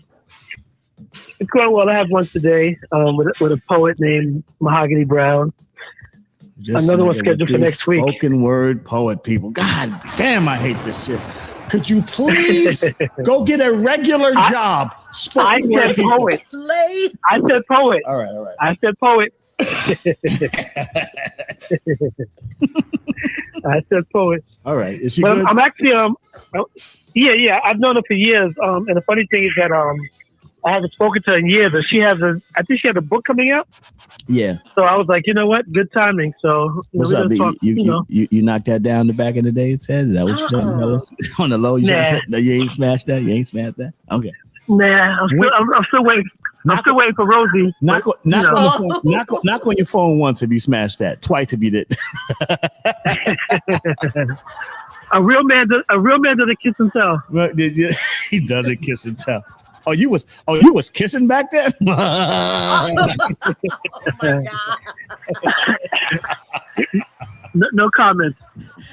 It's going well. I have one today with a poet named Mahogany Brown. Another one scheduled for next week. Spoken word poet people. God damn, I hate this shit. Could you please go get a regular job? I said poet. I said poet. All right. I said poet. I said poet. All right. Is she but good? I'm actually yeah. I've known her for years. And the funny thing is that I haven't spoken to her in years, but I think she had a book coming out. Yeah. So I was like, you know what? Good timing. So what's up? You knocked that down the back in the day, it said? Is that what you said? On the low? You ain't smashed that? You ain't smashed that? Okay. Nah, I'm still waiting. I'm still waiting for Rosie. Knock on your phone once if you smash that. Twice if you did. A real man doesn't kiss and tell. He doesn't kiss and tell. Oh, you was kissing back then? Oh my God. No comments.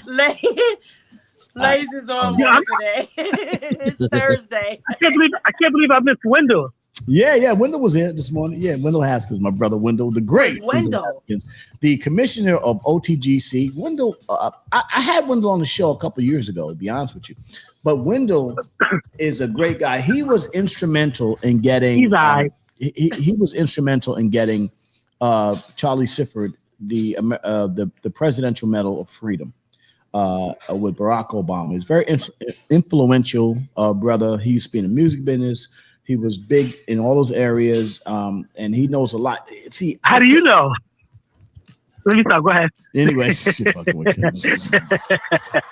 Lays is on today. It's Thursday. I can't believe I missed Wendell. Yeah. Wendell was here this morning. Yeah, Wendell Haskins, my brother Wendell, the great Wendell Haskins, the commissioner of OTGC. Wendell, I had Wendell on the show a couple years ago, to be honest with you. But Wendell is a great guy. He was instrumental in getting. He was instrumental in getting Charlie Sifford the Presidential Medal of Freedom with Barack Obama. He's very influential brother. He's been in the music business. He was big in all those areas, and he knows a lot. See, how do you know? Let me stop. Go ahead. Anyway,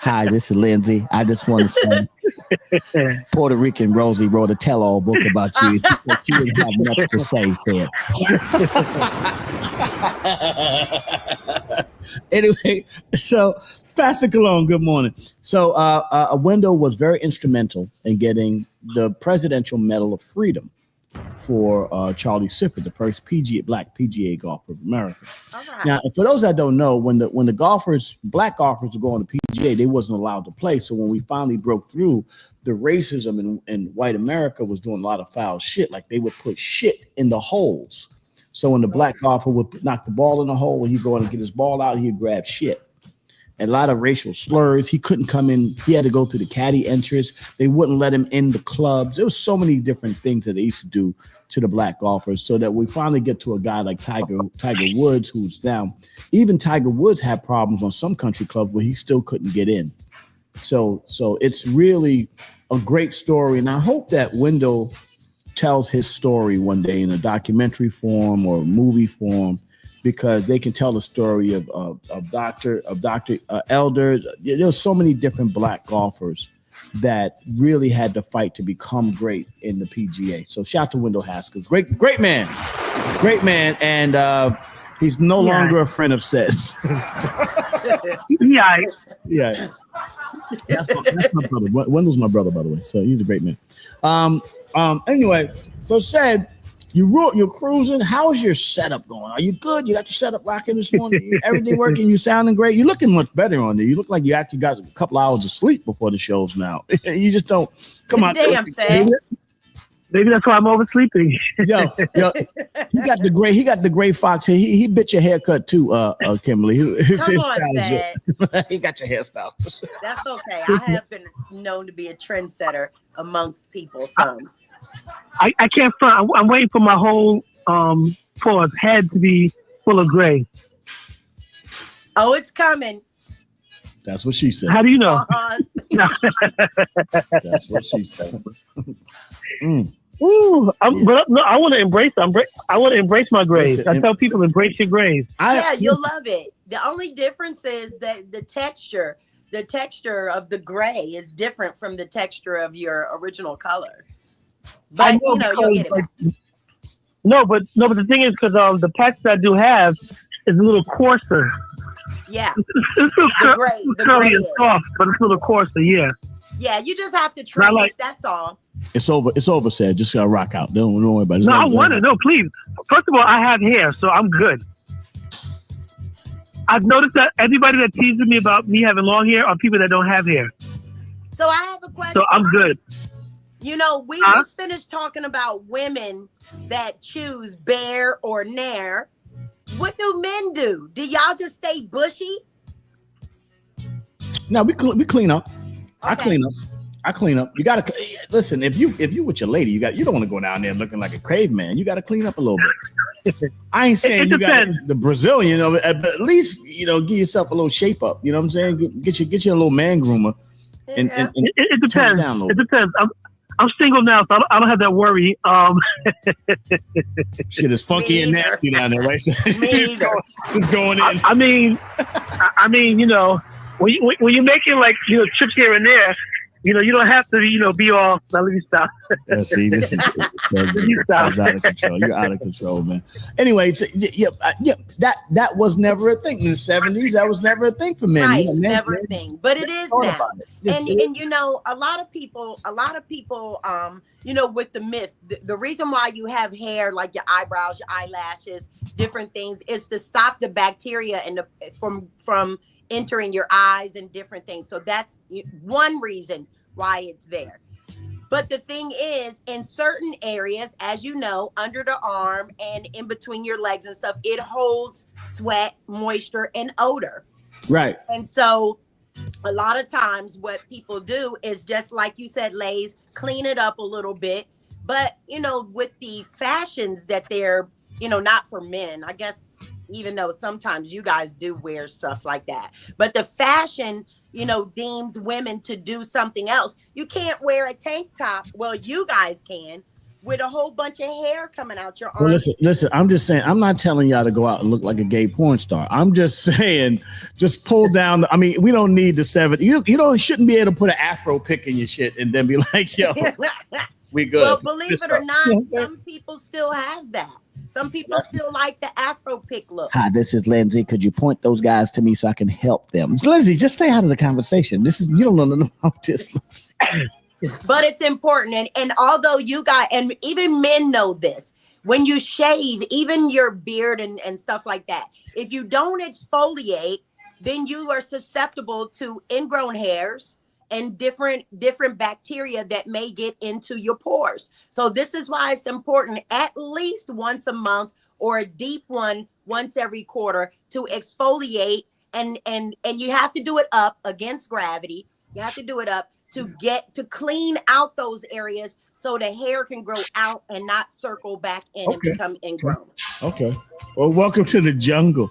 hi, this is Lindsay. I just want to say Puerto Rican Rosie wrote a tell-all book about you. She didn't have much to say, said. Anyway, so Pastor Cologne, good morning. So Wendell was very instrumental in getting the Presidential Medal of Freedom for Charlie Sifford, the first black PGA golfer of America. All right. Now, for those that don't know, when the golfers, black golfers, were going to PGA, they wasn't allowed to play. So when we finally broke through, the racism in white America was doing a lot of foul shit. Like they would put shit in the holes. So when the black golfer would knock the ball in the hole, when he'd go in and get his ball out, he'd grab shit. And a lot of racial slurs. He couldn't come in. He had to go through the caddy entrance. They wouldn't let him in the clubs. There was so many different things that they used to do to the black golfers, so that we finally get to a guy like Tiger Woods, who's down. Even Tiger Woods had problems on some country clubs where he still couldn't get in. So it's really a great story, and I hope that Wendell tells his story one day in a documentary form or movie form, because they can tell the story of Dr. Elders. There's so many different black golfers that really had to fight to become great in the PGA. So shout out to Wendell Haskins. Great man. And he's no longer a friend of Seth. Yeah. That's my brother. Wendell's my brother, by the way. So he's a great man. Anyway, so Seth, you're cruising. How's your setup going? Are you good? You got your setup rocking this morning? Everything working? You sounding great? You're looking much better on there. You look like you actually got a couple hours of sleep before the shows now. You just don't. Come on. Damn, Sam. Maybe that's why I'm oversleeping. Yo, he got the gray fox hair. He bit your haircut too, Kimberly. Come on, Sam. He got your hairstyle. That's okay. I have been known to be a trendsetter amongst people. So I can't front. I'm waiting for my whole head to be full of gray. Oh, it's coming. That's what she said. How do you know? That's what she said. Ooh, I want to embrace. I want to embrace my grays. I tell people embrace your grays. Yeah, you'll love it. The only difference is that the texture of the gray is different from the texture of your original color. But you'll get it back. No, but the thing is, because the patch that I do have is a little coarser. Yeah, it's the gray is soft, but it's a little coarser. Yeah. Yeah, you just have to train it. That's all. It's over, Seth. Just gotta rock out. Don't worry about it. No, I want to. No, please. First of all, I have hair, so I'm good. I've noticed that everybody that teases me about me having long hair are people that don't have hair. So I have a question. So I'm good. We just finished talking about women that choose bare or nair. What do men do? Do y'all just stay bushy? No, we clean up. Okay. I clean up. You gotta listen. If you with your lady, you don't want to go down there looking like a caveman. You got to clean up a little bit. I ain't saying you got the Brazilian, but at least give yourself a little shape up. You know what I'm saying? Get you a little man groomer. And it depends. It depends. I'm single now, so I don't have that worry. Shit is funky and nasty down there, right? It's going in. I mean, when you're making trips here and there, you don't have to, be all. Now let me stop. Yeah, see, this is out of control. You're out of control, man. Anyway, that was never a thing in the 70s. That was never a thing for men. Right, never a thing, but it is now. And a lot of people, with the myth, the reason why you have hair, like your eyebrows, your eyelashes, different things, is to stop the bacteria from entering your eyes and different things. So that's one reason why it's there. But the thing is, in certain areas, as you know, under the arm and in between your legs and stuff, it holds sweat, moisture, and odor. Right. And so a lot of times what people do is just like you said, Lays, clean it up a little bit. But, with the fashions that they're, not for men, I guess, even though sometimes you guys do wear stuff like that. But the fashion, deems women to do something else. You can't wear a tank top. Well, you guys can, with a whole bunch of hair coming out your arm. Well, listen, I'm just saying, I'm not telling y'all to go out and look like a gay porn star. I'm just saying, just pull down. We don't need the 70. You shouldn't be able to put an afro pick in your shit and then be like, yo, we good. Well, believe it or not, some people still have that. Some people still like the Afro pick look. Hi, this is Lindsay. Could you point those guys to me so I can help them? Lindsay, just stay out of the conversation. You don't know nothing about this. but it's important. And although you got, and even men know this, when you shave, even your beard and stuff like that, if you don't exfoliate, then you are susceptible to ingrown hairs and different bacteria that may get into your pores. So this is why it's important at least once a month or a deep one once every quarter to exfoliate, and you have to do it up against gravity. You have to do it up to clean out those areas so the hair can grow out and not circle back in and become ingrown. Okay. Well, welcome to the jungle.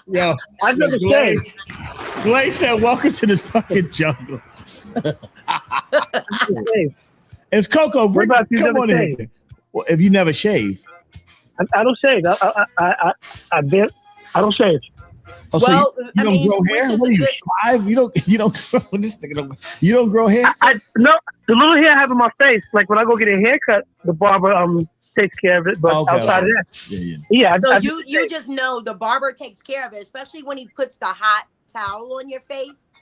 Yo, I've never Glaze. Glaze said, welcome to the fucking jungle. It's Coco. Come on in. Well, if you never shave. I don't shave. I don't shave. Oh, so you don't grow hair? What are you, 5? You don't grow this thing. You don't grow hair? No, the little hair I have in my face, like when I go get a haircut, the barber takes care of it. But outside of that, yeah. So you just know the barber takes care of it, especially when he puts the hot towel on your face.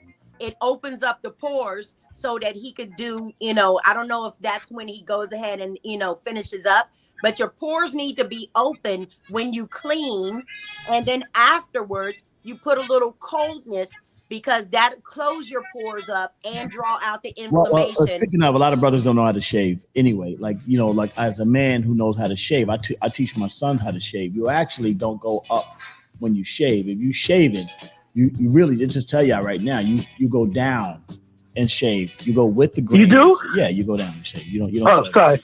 It opens up the pores so that he could do, I don't know if that's when he goes ahead and, finishes up. But your pores need to be open when you clean. And then afterwards, you put a little coldness because that close your pores up and draw out the inflammation. Well, speaking of, a lot of brothers don't know how to shave anyway. Like as a man who knows how to shave, I teach my sons how to shave. You actually don't go up when you shave. If you shave it, you really, just tell y'all right now, you go down and shave. You go with the grain. You do? Yeah, you go down and shave. You don't. Oh, sorry.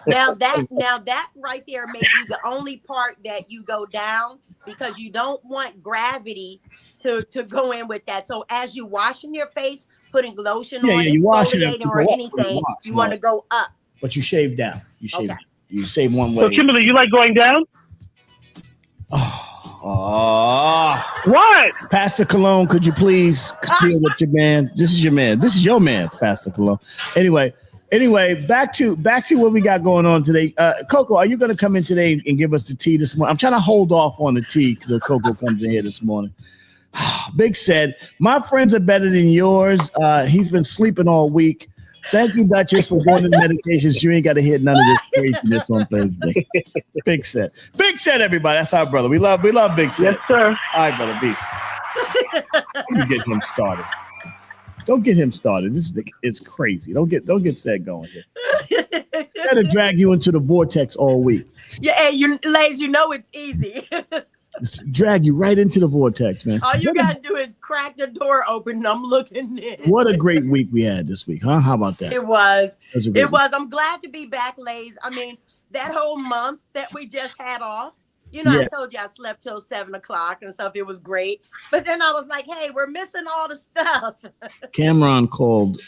Now that right there may be the only part that you go down because you don't want gravity to go in with that. So as you washing your face, putting lotion on, exfoliating or anything, you want to go up. But you shave down. You shave. Okay. You shave one way. So Kimberly, you like going down? What? Pastor Cologne, could you please deal with your man? This is your man. This is your man, Pastor Cologne. Anyway, back to what we got going on today. Coco, are you going to come in today and give us the tea this morning? I'm trying to hold off on the tea because Coco comes in here this morning. Big said, my friends are better than yours. He's been sleeping all week. Thank you, Duchess, for going to the medications. You ain't got to hit none of this craziness on Thursday. Big set, everybody. That's our brother. We love Big Set. Yes, sir. All right, brother, beast. Don't get him started. Don't get him started. This is crazy. Don't get Set going here. Got to drag you into the vortex all week. Yeah, and ladies, it's easy. Drag you right into the vortex, man. All you gotta do is crack the door open and I'm looking in. What a great week we had this week, huh? How about that? It was. I'm glad to be back, Lays. I mean, that whole month that we just had off, I told you I slept till 7:00 and stuff. It was great. But then I was like, hey, we're missing all the stuff. Cameron called,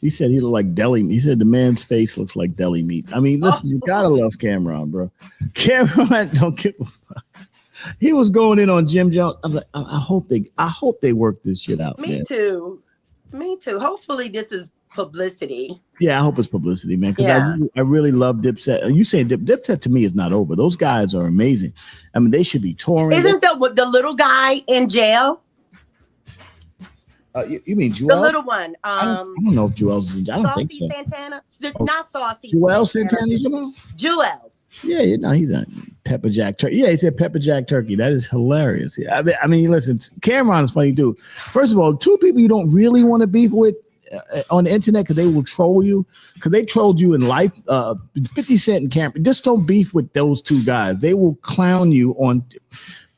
he said he looked like deli meat. He said the man's face looks like deli meat. I mean, listen, you gotta love Cameron, bro. Cameron don't give a fuck. He was going in on Jim Jones. I'm like, I hope they work this shit out. Me too. Hopefully this is publicity. Yeah, I hope it's publicity, man. Because I really love Dipset. You say Dipset to me is not over. Those guys are amazing. I mean, they should be touring. Isn't the little guy in jail? You mean Joel? The little one. I don't know if Joel's in jail. I don't think so. Santana? Not Saucy. Joel Santana, you know? Joel's. Yeah, he's not Pepper Jack Turkey. Yeah, he said Pepper Jack Turkey. That is hilarious. Yeah, I mean, listen, Cameron is funny dude. First of all, two people you don't really want to beef with on the internet because they will troll you. Because they trolled you in life. 50 Cent and Cameron. Just don't beef with those two guys. They will clown you on.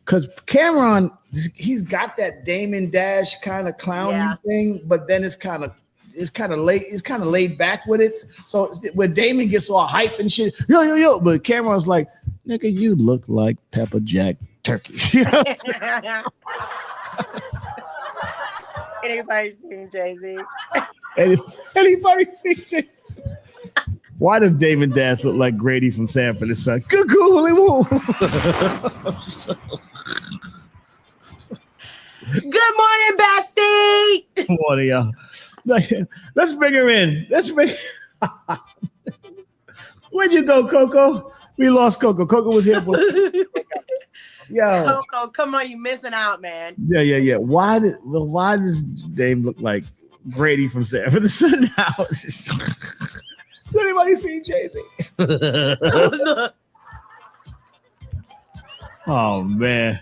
Because Cameron, he's got that Damon Dash kind of clowny thing, but then it's kind of laid back with it. So when Damon gets all hype and shit, yo, but Cameron's like, nigga, you look like Pepper Jack Turkey. Anybody seen Jay-Z? Anybody seen Jay-Z? Why does Damon Dash look like Grady from Sanford and Son? Good Good morning, bestie. Good morning, y'all. Let's bring her in. Where'd you go, Coco? We lost Coco. Coco was here. Yo. Coco, come on, you missing out, man. Yeah. Why does Dame look like Grady from Sanford and Son now? Has anybody seen Jay-Z? Oh man.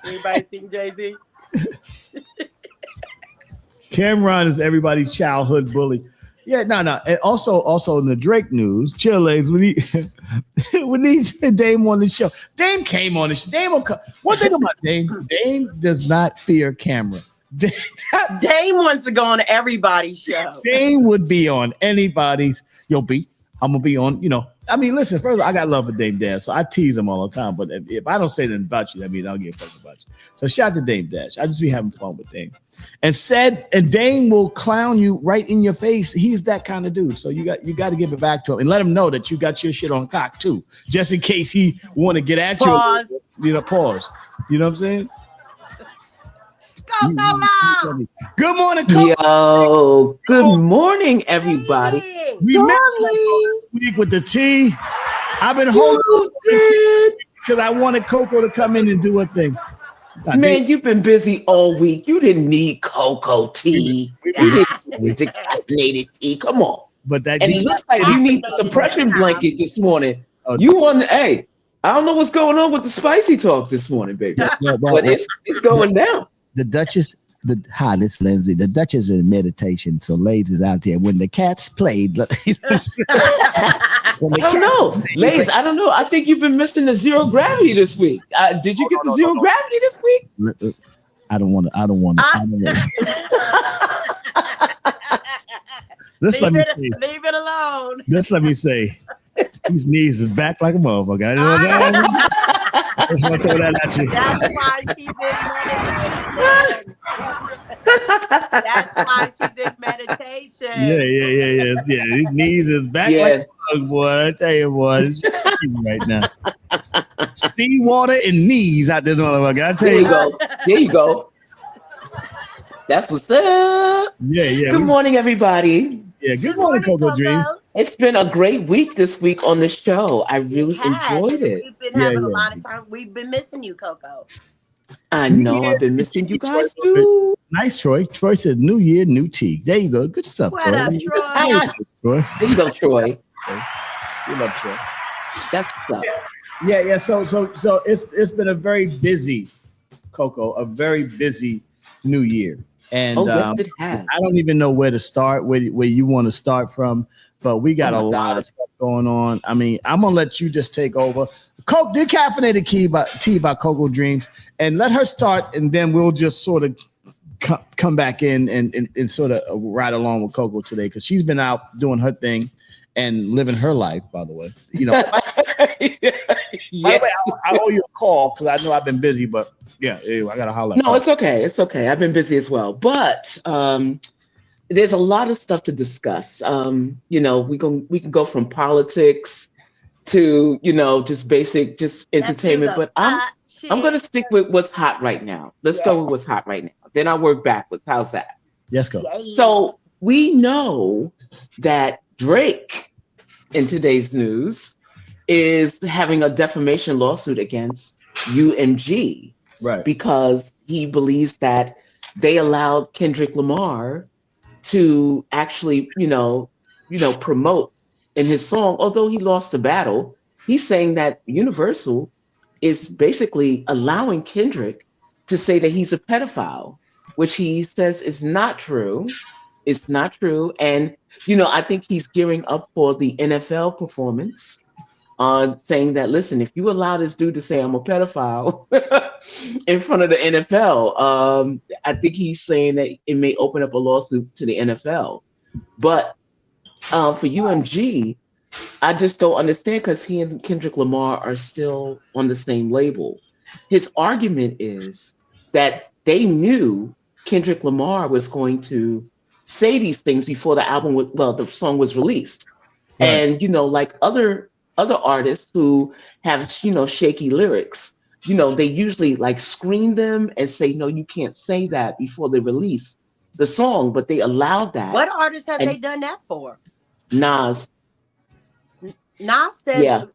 Anybody seen Jay-Z? Cameron is everybody's childhood bully. Yeah, no. And also in the Drake news, chill legs, we need Dame on the show. Dame came on the show. Dame will come. One thing about Dame does not fear camera. Dame wants to go on everybody's show. Dame would be on anybody's. I'm gonna be on, I mean, listen, first of all, I got love for Dame Dash, so I tease him all the time. But if I don't say anything about you, I mean, I don't give a fuck about you. So shout out to Dame Dash. I just be having fun with Dame. And Dame will clown you right in your face. He's that kind of dude. So you got to give it back to him and let him know that you got your shit on cock too, just in case he want to get at you. Pause. Pause. You know what I'm saying? Coco. Good morning, Coco. Yo, good morning, everybody. We met last week with the tea. I've been holding because I wanted Coco to come in and do a thing. Man, you've been busy all week. You didn't need cocoa tea. You didn't need decaffeinated tea. Come on. But that and it looks like you need the suppression blanket this morning. You on the I don't know what's going on with the spicy talk this morning, baby. But it's going down. The Duchess, hi, this is Lindsay. The Duchess is in meditation, so Lays is out there. When the cats played, I don't know, Lays. I don't know. I think you've been missing the zero gravity this week. Did you get the zero gravity this week? I don't want to. Leave it alone. Just let me say, these knees is back like a motherfucker. I just want to throw that at you. That's why she's in meditation. Yeah. These knees is back like a mug, boy. I tell you, boy. Right now. Seawater and knees out this motherfucker. I tell you. There you go. That's what's up. Yeah. Good morning, everybody. Yeah, good morning, Coco Dreams. It's been a great week this week on the show. I really enjoyed it. We've been having a lot of time. We've been missing you, Coco. I know. I've been missing you guys too. Nice, Troy. Troy said, "New year, new tea." There you go. Good stuff. What up, Troy? There you go, Troy. We love Troy. That's stuff. Yeah. So it's been a very busy, Coco, a very busy New Year. And yes, it has. I don't even know where to start, where you want to start from, but we got a lot of stuff going on. I mean, I'm gonna let you just take over. Coke, decaffeinated tea by Coco Dreams, and let her start, and then we'll just sort of come back in and sort of ride along with Coco today, because she's been out doing her thing and living her life, by the way. By the way, I owe you a call because I know I've been busy, but yeah, I got to holler. No, it's okay. It's okay. I've been busy as well, but there's a lot of stuff to discuss. We can go from politics to just entertainment, but I'm going to stick with what's hot right now. Let's go with what's hot right now. Then I'll work backwards. How's that? Let's go. So we know that Drake, in today's news, is having a defamation lawsuit against UMG, right? Because he believes that they allowed Kendrick Lamar to actually, promote in his song. Although he lost the battle, he's saying that Universal is basically allowing Kendrick to say that he's a pedophile, which he says is not true. It's not true. And, I think he's gearing up for the NFL performance, saying that, listen, if you allow this dude to say I'm a pedophile in front of the NFL, I think he's saying that it may open up a lawsuit to the NFL. But for UMG, I just don't understand, because he and Kendrick Lamar are still on the same label. His argument is that they knew Kendrick Lamar was going to say these things before the song was released. Right. And, like other artists who have, shaky lyrics, they usually like screen them and say, no, you can't say that before they release the song, but they allowed that. What artists have they done that for? Nas. Nas said,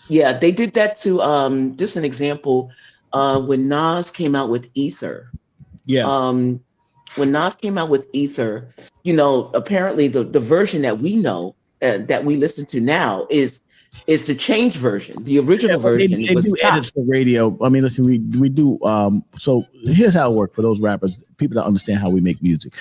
Yeah, they did that to just an example, when Nas came out with Ether. Yeah. When Nas came out with Ether, apparently the version that we know, that we listen to now is the changed version. The original version They was do top. edits for radio. I mean, listen, we do. So here's how it works for those rappers, people that understand how we make music.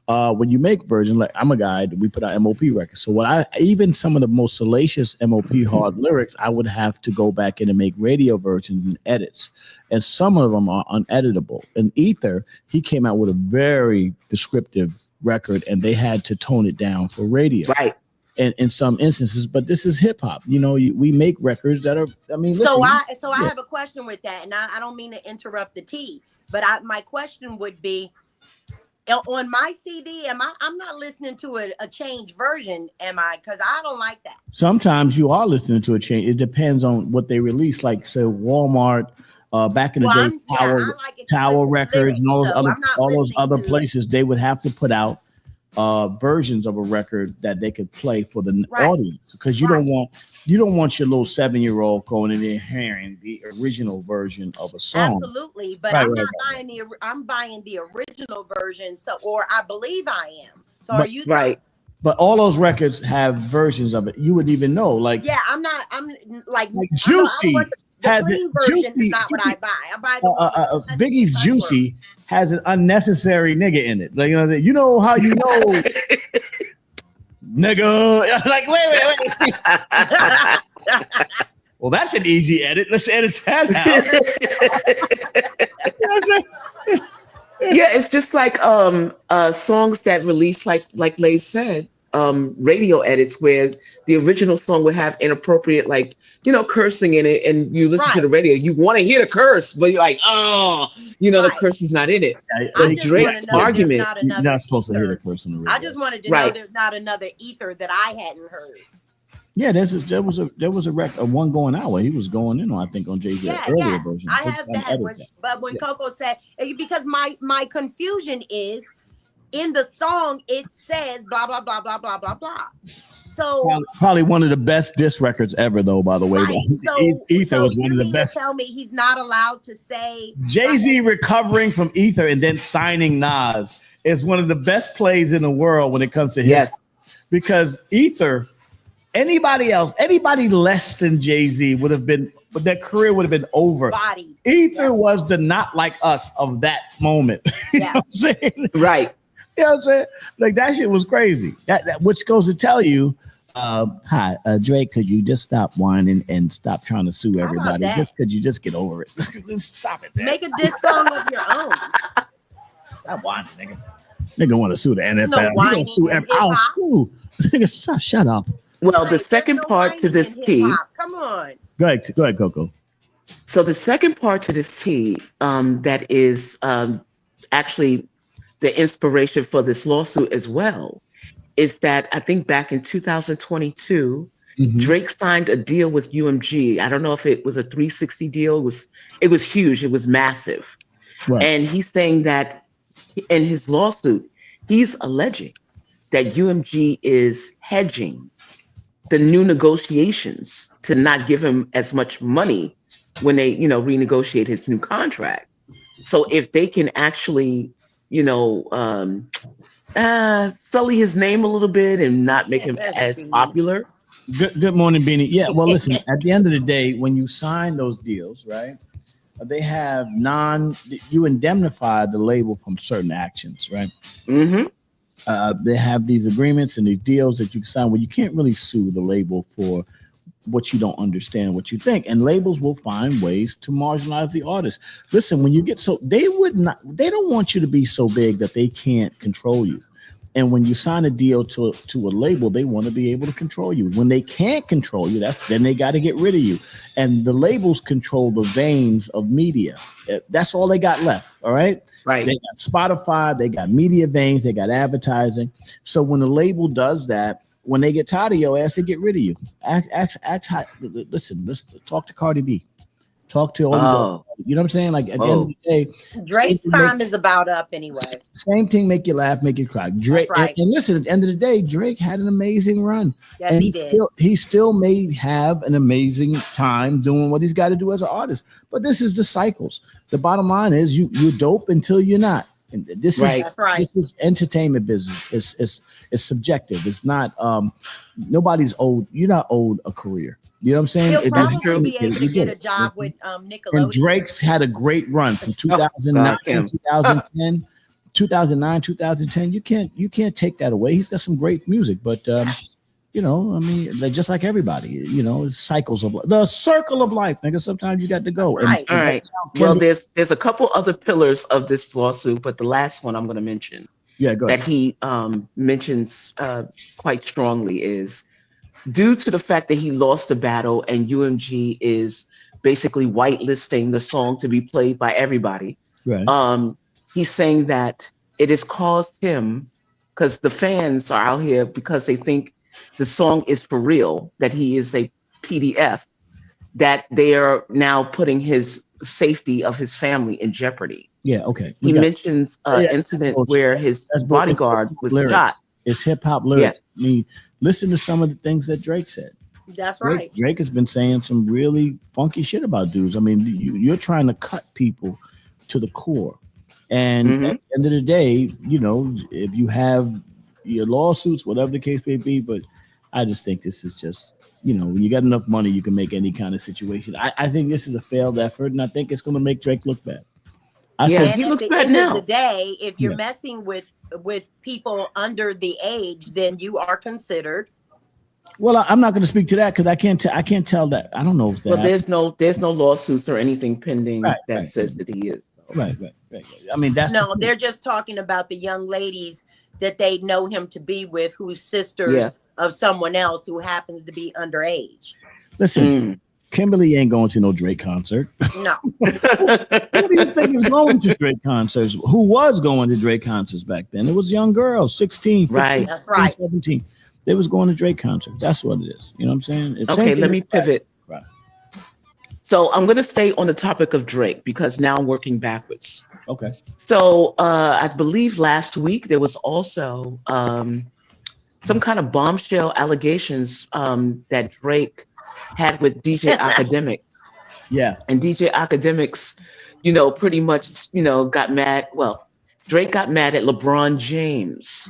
When you make version, like I'm a guy, we put out MOP records. So even some of the most salacious MOP hard lyrics, I would have to go back in and make radio versions and edits. And some of them are uneditable. And Ether, he came out with a very descriptive record, and they had to tone it down for radio. Right. And in some instances, but this is hip hop. We make records that are. I mean, listen, I have a question with that, and I don't mean to interrupt the tea, but my question would be, on my CD, I'm not listening to a changed version, am I? Because I don't like that. Sometimes you are listening to a change. It depends on what they release. Like, say, Walmart, back in the day, Tower Records, and all those other places, they would have to put out versions of a record that they could play for the audience, because you don't want your little 7-year-old going in there hearing the original version of a song. Absolutely, but I'm buying the original version. So, or I believe I am. So are you right? But all those records have versions of it. You wouldn't even know. Like, yeah, I'm like Juicy has the it. Version is not what I buy. I buy the Biggie's Juicy has an unnecessary nigga in it. Like, you know how you know nigga. Like, wait. Well, that's an easy edit. Let's edit that out. You know what I'm saying? Yeah, it's just like songs that release, like Lay said, radio edits where the original song would have inappropriate, like, cursing in it, and you listen to the radio, you want to hear the curse, but you're like, the curse is not in it. But Drake's argument, you're not supposed to hear the curse on the radio. I just wanted to know there's not another Ether that I hadn't heard. Yeah, there was a record, one going out where he was going in on, I think, on Jay-Z earlier version. I have that. But when Coco said, because my confusion is, in the song it says blah blah blah blah blah blah blah. So probably one of the best diss records ever, though. By the way, Ether was one of the best. Tell me he's not allowed to say Jay-Z recovering from Ether and then signing Nas is one of the best plays in the world when it comes to his. Because Ether, anybody less than Jay-Z would have been, but their career would have been over. Ether was the Not Like Us of that moment. You know what I'm saying? Right. You know what I'm saying? Like, that shit was crazy. That which goes to tell you, hi, Drake, could you just stop whining and stop trying to sue everybody? Could you just get over it? Stop it, man. Make a diss song of your own. Stop whining, nigga. Nigga want to sue the NFL. No, sue I'll sue. Nigga, shut up. Well, the second part to this tea. Come on. Go ahead, Coco. So the second part to this tea, that is actually the inspiration for this lawsuit as well, is that I think back in 2022, Drake signed a deal with UMG. I don't know if it was a 360 deal. It was huge. It was massive. Right. And he's saying that in his lawsuit, he's alleging that UMG is hedging the new negotiations to not give him as much money when they, renegotiate his new contract. So if they can actually, sully his name a little bit and not make him as popular. Good morning, Beanie. Yeah, well, listen, at the end of the day, when you sign those deals, right, they have you indemnify the label from certain actions, right? Mm-hmm. They have these agreements and these deals that you can sign where you can't really sue the label for what you don't understand, what you think. And labels will find ways to marginalize the artist. Listen, when you get they don't want you to be so big that they can't control you. And when you sign a deal to a label, they want to be able to control you. When they can't control you, then they got to get rid of you. And the labels control the veins of media. That's all they got left. All right. Right. They got Spotify, they got media veins, they got advertising. So when the label does that, when they get tired of your ass, they get rid of you. Listen, talk to Cardi B. Talk to all these You know what I'm saying? Like at the end of the day, Drake's time is about up anyway. Same thing, make you laugh, make you cry. Drake, That's right. and listen, at the end of the day, Drake had an amazing run. Yes, and he did. He still may have an amazing time doing what he's got to do as an artist. But this is the cycles. The bottom line is you're dope until you're not. And this this is entertainment business. It's subjective. It's not nobody's owed. You're not owed a career. You know what I'm saying? He'll probably be able to get a job with Nickelodeon. And Drake's had a great run from 2009, 2010, 2009, 2010. You can't take that away. He's got some great music, but you know, I mean, they're just like everybody. You know, it's cycles of the circle of life, nigga. Sometimes you got to go. Right. All right. Well, there's a couple other pillars of this lawsuit, but the last one I'm going to mention, go that ahead. he mentions quite strongly is due to the fact that he lost a battle and UMG is basically whitelisting the song to be played by everybody. Right. He's saying that it has caused him, because the fans are out here because they think the song is for real, that he is a PDF, that they are now putting his safety of his family in jeopardy. Yeah, okay. He mentions an incident where his bodyguard was shot. It's hip hop lyrics. I mean, listen to some of the things that Drake said. That's right. Drake has been saying some really funky shit about dudes. I mean, you're trying to cut people to the core. And at the end of the day, you know, if you have your lawsuits, whatever the case may be, but I just think this is just, you know, when you got enough money, you can make any kind of situation. I think this is a failed effort, and I think it's going to make Drake look bad. He looks bad now. At the end of the day, if you're messing with people under the age, then you are considered. Well, I'm not going to speak to that because I can't tell that. I don't know if that. Well, there's no lawsuits or anything pending that says that he is. So. Right. I mean, that's they're just talking about the young ladies that they know him to be with, who's sisters of someone else who happens to be underage. Listen, Kimberly ain't going to no Drake concert. No. Who do you think is going to Drake concerts? Who was going to Drake concerts back then? It was young girls, 16, 15, right. That's right. 17. They was going to Drake concerts. That's what it is. You know what I'm saying? Okay, let me pivot. Right. So I'm going to stay on the topic of Drake because now I'm working backwards. Okay. So I believe last week there was also some kind of bombshell allegations that Drake had with DJ Academics. Yeah. And DJ Academics, you know, pretty much, you know, got mad. Well, Drake got mad at LeBron James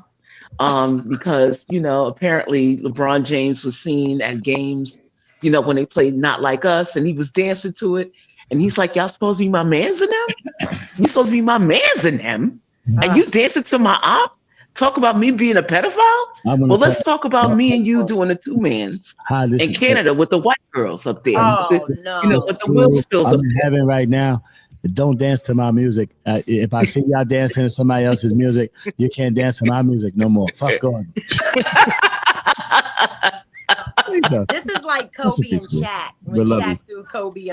because, you know, apparently LeBron James was seen at games, you know, when they played Not Like Us, and he was dancing to it. And he's like, y'all supposed to be my mans in them? You supposed to be my mans in them? And you dancing to my op? Talk about me being a pedophile? Well, let's talk about me and you doing the two mans in Canada with the white girls up there. Oh, no. You know, with the wheel spills I'm up in there. heaven right now. Don't dance to my music. If I see y'all dancing to somebody else's music, you can't dance to my music no more. Fuck God. This is like Kobe and Shaq. When Shaq threw Kobe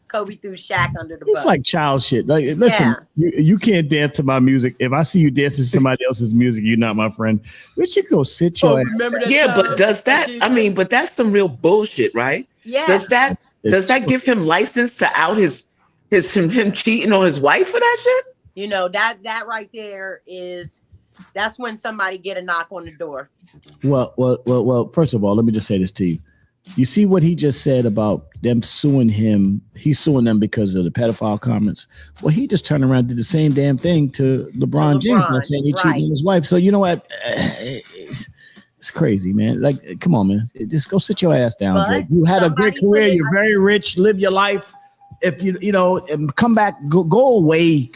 Kobe threw Shaq under the bus. It's like child shit. Like, listen, you can't dance to my music. If I see you dancing to somebody else's music, you're not my friend. But you go sit your ass. But does that? I mean, but that's some real bullshit, right? Yeah. Does that give him license to out him cheating on his wife for that shit? You know, that right there that's when somebody get a knock on the door. Well. First of all, let me just say this to you. You see what he just said about them suing him? He's suing them because of the pedophile comments. Well, he just turned around and did the same damn thing to LeBron James by saying he cheated on his wife. So you know what? It's crazy, man. Like, come on, man. Just go sit your ass down. Drake. You had a great career. You're very rich. Live your life. If you and come back, go away.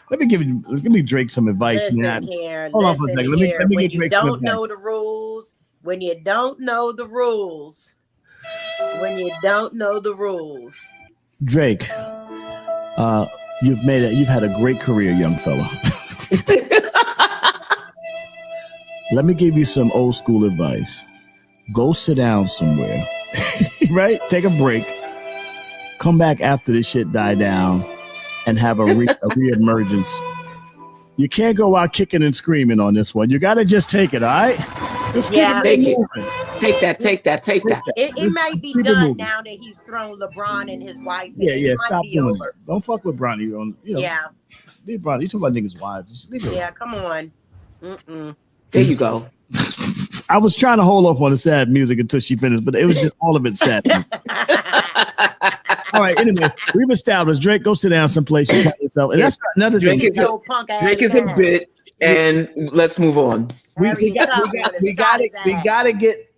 Let me give Drake some advice, man. Hold on for a second. Let me give Drake some advice. When you don't know the rules. Drake, you've had a great career, young fella. Let me give you some old school advice. Go sit down somewhere, right? Take a break. Come back after this shit die down and have a reemergence. You can't go out kicking and screaming on this one. You got to just take it, all right? Just Yeah. Take it. Take that. It might be Keep it done moving. now that he's thrown LeBron and his wife. in. Yeah, It yeah. might Stop be doing over. that. Don't fuck with Bronny. Yeah, Leave Bronny. You talking about niggas' wives? Just leave it. yeah. Come on. Mm-mm. There you go. I was trying to hold off on the sad music until she finished, but it was just all of it sad. All right. Anyway, we've established Drake. Go sit down someplace. You got yourself. And that's another thing. Drake is a bit, and let's move on. We gotta get.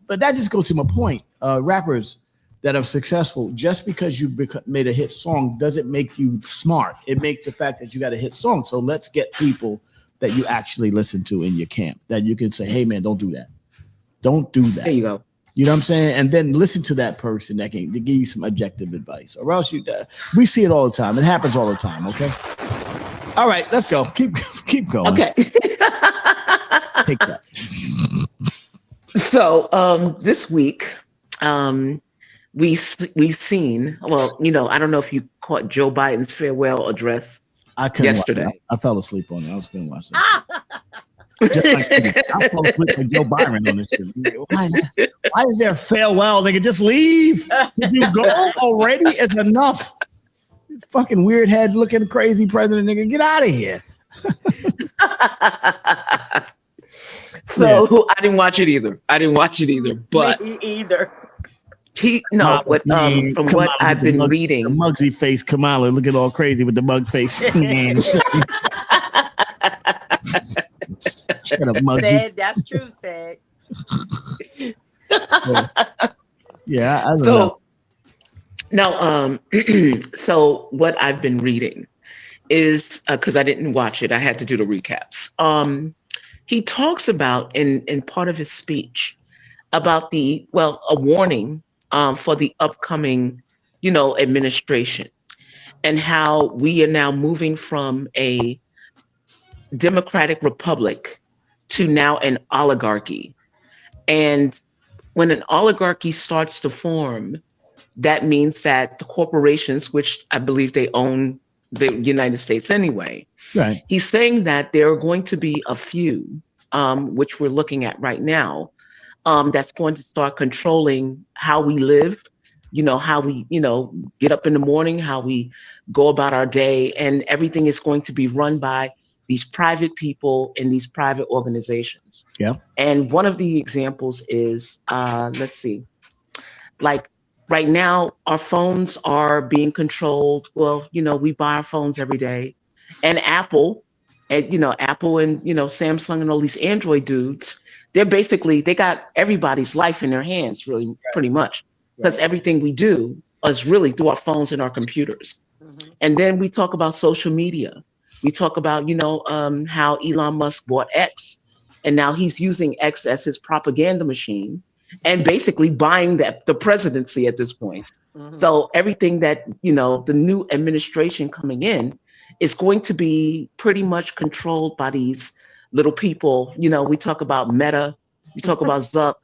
But that just goes to my point. Rappers that are successful, just because you made a hit song doesn't make you smart. It makes the fact that you got a hit song. So let's get people that you actually listen to in your camp that you can say, hey man, don't do that. Don't do that. There you go. You know what I'm saying? And then listen to that person that can give you some objective advice, or else we see it all the time. It happens all the time. Okay. All right, let's go. Keep going. Okay. Take that. So this week, we've seen. Well, I don't know if you caught Joe Biden's farewell address. I couldn't yesterday. I fell asleep on it. I was going to watch that. Just like, I fell asleep with Joe Byron on this. Why is there a farewell? Nigga, just leave. If you go already, it's enough. Fucking weird head looking crazy president, nigga. Get out of here. So I didn't watch it either. But me either. From what I've been reading, the Muggsy face, Kamala looking all crazy with the mug face. Shut up, Muggsy. Said, that's true, said. Yeah, I don't know. Now, so what I've been reading is because I didn't watch it, I had to do the recaps. He talks about in part of his speech about a warning for the upcoming, administration, and how we are now moving from a democratic republic to now an oligarchy. And when an oligarchy starts to form, that means that the corporations, which I believe they own the United States anyway, right? He's saying that there are going to be a few, which we're looking at right now, that's going to start controlling how we live, how we, get up in the morning, how we go about our day, and everything is going to be run by these private people in these private organizations. Yeah. And one of the examples is, let's see, like right now, our phones are being controlled. Well, we buy our phones every day, and Apple and Samsung and all these Android dudes, they got everybody's life in their hands, really, pretty much, because everything we do is really through our phones and our computers. Mm-hmm. And then we talk about social media. We talk about, how Elon Musk bought X, and now he's using X as his propaganda machine and basically buying the presidency at this point. Mm-hmm. So everything that, the new administration coming in is going to be pretty much controlled by these little people. We talk about Meta, we talk about Zuck,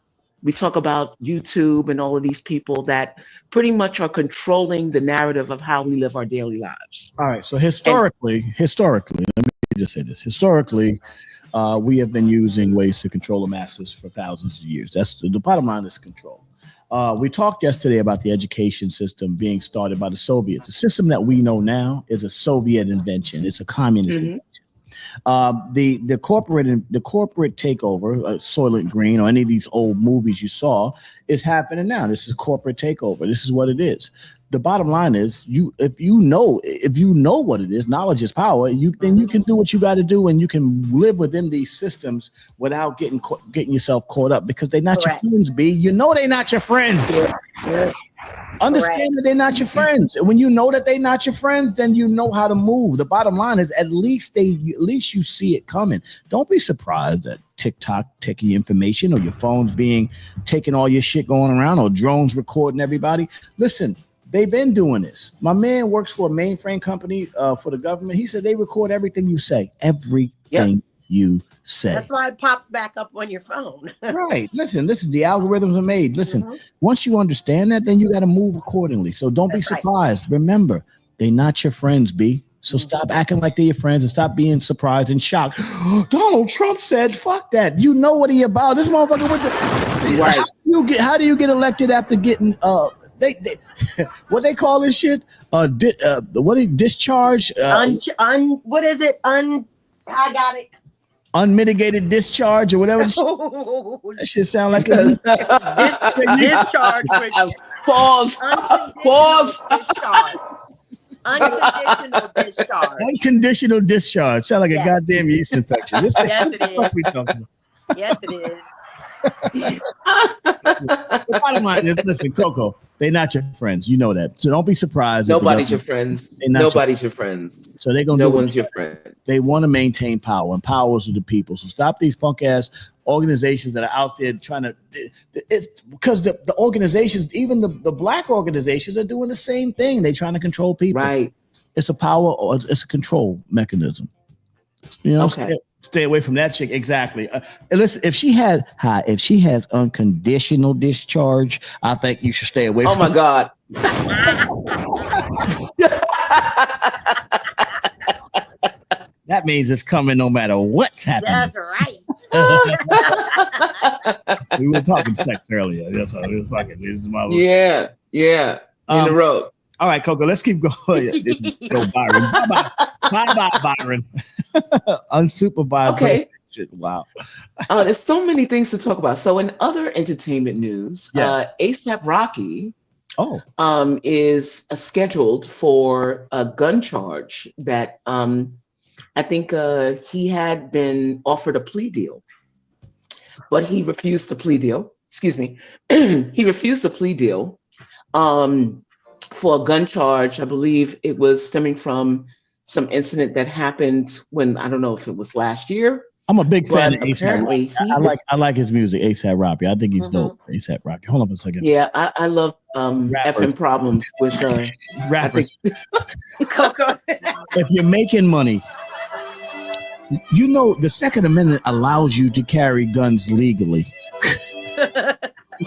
we talk about YouTube and all of these people that pretty much are controlling the narrative of how we live our daily lives. All right. So historically, let me just say this. Historically, we have been using ways to control the masses for thousands of years. That's the bottom line is control. We talked yesterday about the education system being started by the Soviets. The system that we know now is a Soviet invention. It's a communist invention. The corporate takeover, Soylent Green, or any of these old movies you saw, is happening now. This is a corporate takeover. This is what it is. The bottom line is, if you know what it is, knowledge is power. Then you can do what you got to do, and you can live within these systems without getting yourself caught up, because they're not your friends. B, they're not your friends. Yes. Understand that they're not your friends. And when you know that they're not your friends, then you know how to move. The bottom line is, at least you see it coming. Don't be surprised that TikTok taking your information, or your phones taking all your shit going around, or drones recording everybody. Listen, they've been doing this. My man works for a mainframe company for the government. He said they record everything you say, everything you say. That's why it pops back up on your phone. Right. Listen, the algorithms are made. Listen, once you understand that, then you got to move accordingly. So don't be surprised. Right. Remember, they're not your friends, B. So stop acting like they're your friends and stop being surprised and shocked. Donald Trump said, "Fuck that." You know what he about? This motherfucker with the right. How do you get elected after getting they what they call this shit? Discharge? What is it? I got it. Unmitigated discharge or whatever. That shit sound like a discharge. Pause. Discharge. Unconditional discharge. Unconditional discharge. Sound like a goddamn yeast infection. Yes, it is. Yes, it is. The bottom line is, listen, Coco, they're not your friends. You know that. So don't be surprised. Nobody's your friends. Nobody's your friends. So they're gonna no one's your friend. They want to maintain power, and power is of the people. So stop these punk ass organizations that are out there trying to. It's because the organizations, even the black organizations, are doing the same thing. They're trying to control people. Right. It's a power or it's a control mechanism. You know. Okay. Stay away from that chick. Exactly. Listen, if she has unconditional discharge, I think you should stay away from. Oh my God. That means it's coming no matter what's happening. That's right. We were talking sex earlier. That's all. It was fucking. This is my yeah. In the road. All right, Coco, let's keep going. Go, Byron. Bye, Byron. Unsupervised. Okay. Wow. There's so many things to talk about. So in other entertainment news, yes. ASAP Rocky is scheduled for a gun charge that I think he had been offered a plea deal, but he refused the plea deal. Excuse me. He refused the plea deal for a gun charge. I believe it was stemming from some incident that happened when, I don't know if it was last year. I'm a big fan of ASAP. I like his music, ASAP Rocky. I think he's dope. ASAP Rocky. Hold on a second. Yeah, I love FM problems with rappers. Coco. If you're making money, you know the Second Amendment allows you to carry guns legally.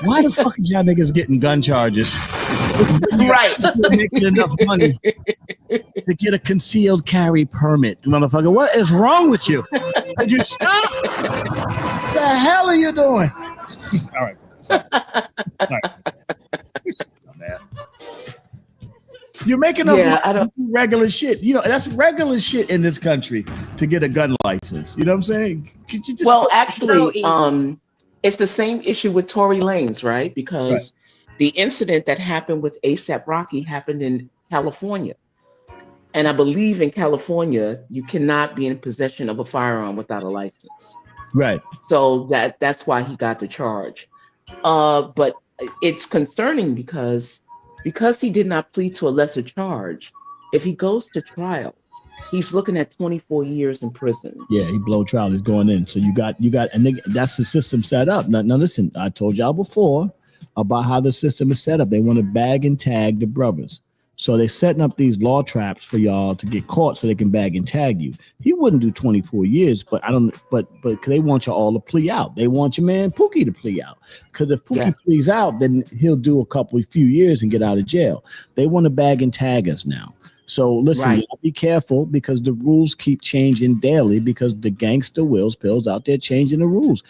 Why the fuck is y'all niggas getting gun charges? Right. You're making enough money to get a concealed carry permit, motherfucker. What is wrong with you? Did you stop? What the hell are you doing? All right. All right. You're making up regular shit. You know, that's regular shit in this country to get a gun license. You know what I'm saying? Actually, it's the same issue with Tory Lanez, right? Because the incident that happened with ASAP Rocky happened in California. And I believe in California, you cannot be in possession of a firearm without a license. Right. So that's why he got the charge. But it's concerning because he did not plead to a lesser charge. If he goes to trial, he's looking at 24 years in prison. Yeah, he blow trial. He's going in. So you got, and that's the system set up. Now, listen, I told y'all before about how the system is set up. They want to bag and tag the brothers. So they're setting up these law traps for y'all to get caught so they can bag and tag you. He wouldn't do 24 years, but they want you all to plea out. They want your man Pookie to plea out. Because if Pookie pleas out, then he'll do a few years and get out of jail. They want to bag and tag us now. So listen, be careful because the rules keep changing daily because the gangster Will's Pills out there changing the rules.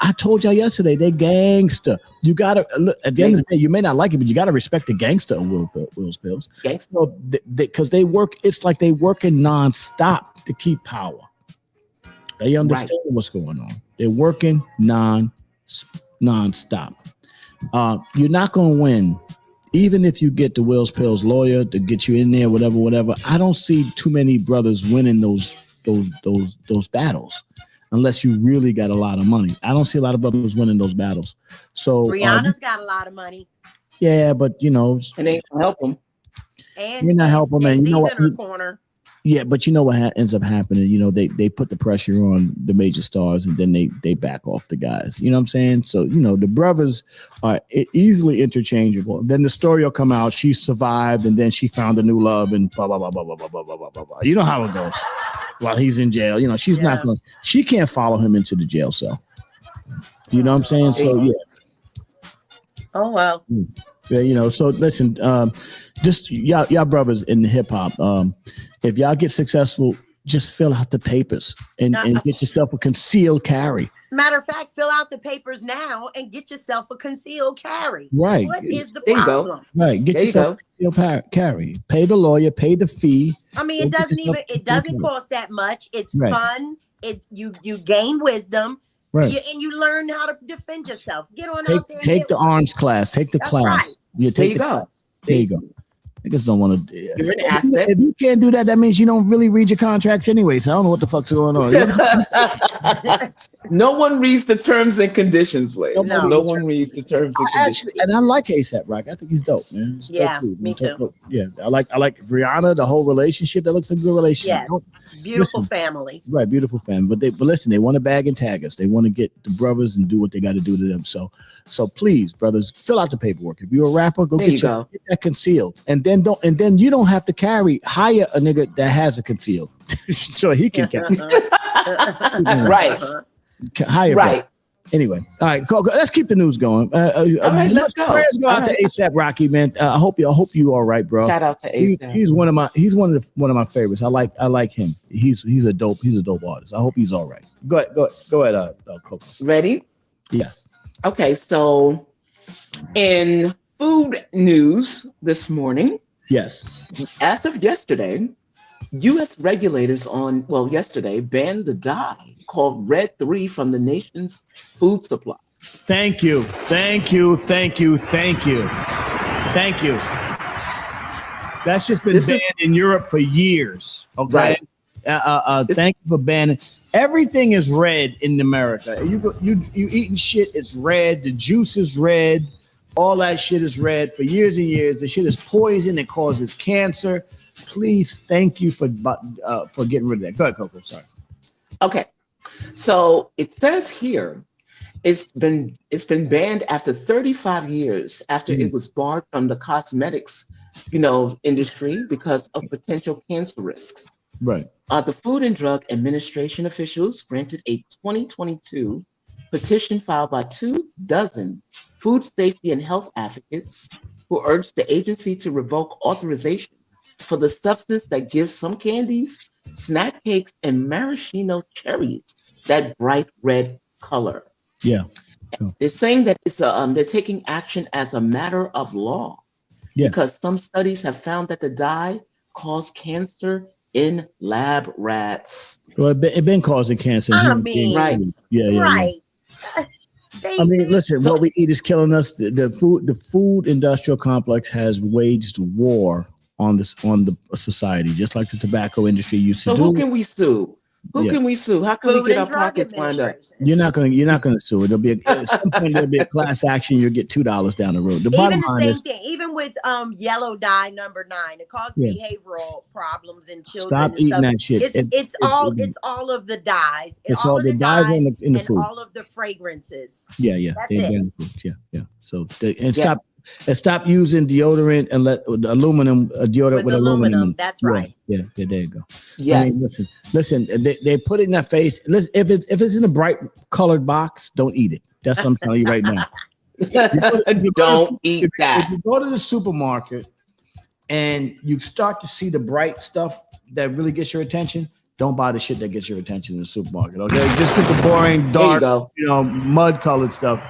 I told y'all yesterday, they gangster. You gotta look at the end of the day. You may not like it, but you gotta respect the gangster of Will's Pills. Gangster, because they work. It's like they working nonstop to keep power. They understand what's going on. They're working nonstop. You're not gonna win, even if you get the Will's Pills lawyer to get you in there, whatever. I don't see too many brothers winning those battles. Unless you really got a lot of money. I don't see a lot of brothers winning those battles. So Rihanna's got a lot of money. Yeah, but you know, and they can help them. And you're not helping, man. You know what? In her corner. Yeah, but you know what ends up happening? You know, they put the pressure on the major stars, and then they back off the guys. You know what I'm saying? So you know, the brothers are easily interchangeable. Then the story will come out. She survived, and then she found a new love, and blah blah blah blah blah blah blah blah blah blah. You know how it goes. While he's in jail, you know, she's not going. She can't follow him into the jail cell. You know what I'm saying? So yeah. Oh well. Yeah, you know. So listen, just y'all brothers in hip hop. If y'all get successful, just fill out the papers and get yourself a concealed carry. Matter of fact, fill out the papers now and get yourself a concealed carry. Right. What is the There you go. problem? Right. Get There you yourself a concealed carry. Pay the lawyer. Pay the fee. I mean, it doesn't cost that much. It's Right. fun. You gain wisdom. Right. And you learn how to defend yourself. Get on out there. and Take get the one. arms class. Take the That's class. right. Yeah, There take you go. There you go. Niggas don't want to. You're an asset. If you can't do that, that means you don't really read your contracts anyway. So I don't know what the fuck's going on. No one reads the terms and conditions, ladies. No. No one reads the terms and conditions. Actually, and I like ASAP Rocky. I think he's dope, man. He's Yeah, dope me too. Dope. Yeah, I like Rihanna. The whole relationship. That looks like a good relationship. Yes. Beautiful Listen. family. Right, beautiful family. But listen, they want to bag and tag us. They want to get the brothers and do what they got to do to them. So please, brothers, fill out the paperwork. If you're a rapper, go get that concealed, and then you don't have to hire a nigga that has a concealed, so he can carry. Right. Hire. Right. Anyway, all right, go. Let's keep the news going. All right, let's go. Prayers go out to ASAP Rocky, man. I hope you all right, bro. Shout out to ASAP. He's one of my favorites. I like him. He's a dope artist. I hope he's all right. Go ahead, Coco. Ready? Yeah. Okay, so in food news this morning, yes, as of yesterday, U.S. regulators yesterday banned the dye called Red 3 from the nation's food supply. Thank you. That's just been banned in Europe for years. Okay. Right. Thank you for banning. Everything is red in America. You eating shit, it's red. The juice is red. All that shit is red for years and years. The shit is poison. It causes cancer. Please, thank you for getting rid of that. Go ahead, Coco. Sorry. Okay, so it says here it's been banned after 35 years after it was barred from the cosmetics, industry because of potential cancer risks. Right. The Food and Drug Administration officials granted a 2022 petition filed by 24 food safety and health advocates who urged the agency to revoke authorization for the substance that gives some candies, snack cakes, and maraschino cherries that bright red color. Yeah. They're saying that they're taking action as a matter of law because some studies have found that the dye caused cancer in lab rats. Well, it been causing cancer. I mean, right. Yeah. Right. I mean, listen, what we eat is killing us. The food industrial complex has waged war on the society, just like the tobacco industry used to do. So who can we sue? Can we sue? How can we get our pockets lined up? You're not gonna sue. It'll be at some point there'll be a class action. You'll get $2 down the road. Even the same thing. Even with yellow dye number 9, it causes behavioral problems in children. Stop eating that shit. It's all of the dyes. It's all the dyes in the food. All of the fragrances. Yeah. That's it. Yeah. So stop using deodorant and let aluminum deodorant with aluminum. That's right. Yeah. There you go. Yeah. I mean, listen. They put it in that face. Listen, if it's in a bright colored box, don't eat it. That's what I'm telling you right now. Don't eat that. If you go to the supermarket and you start to see the bright stuff that really gets your attention, don't buy the shit that gets your attention in the supermarket. Okay, just get the boring, dark, mud colored stuff.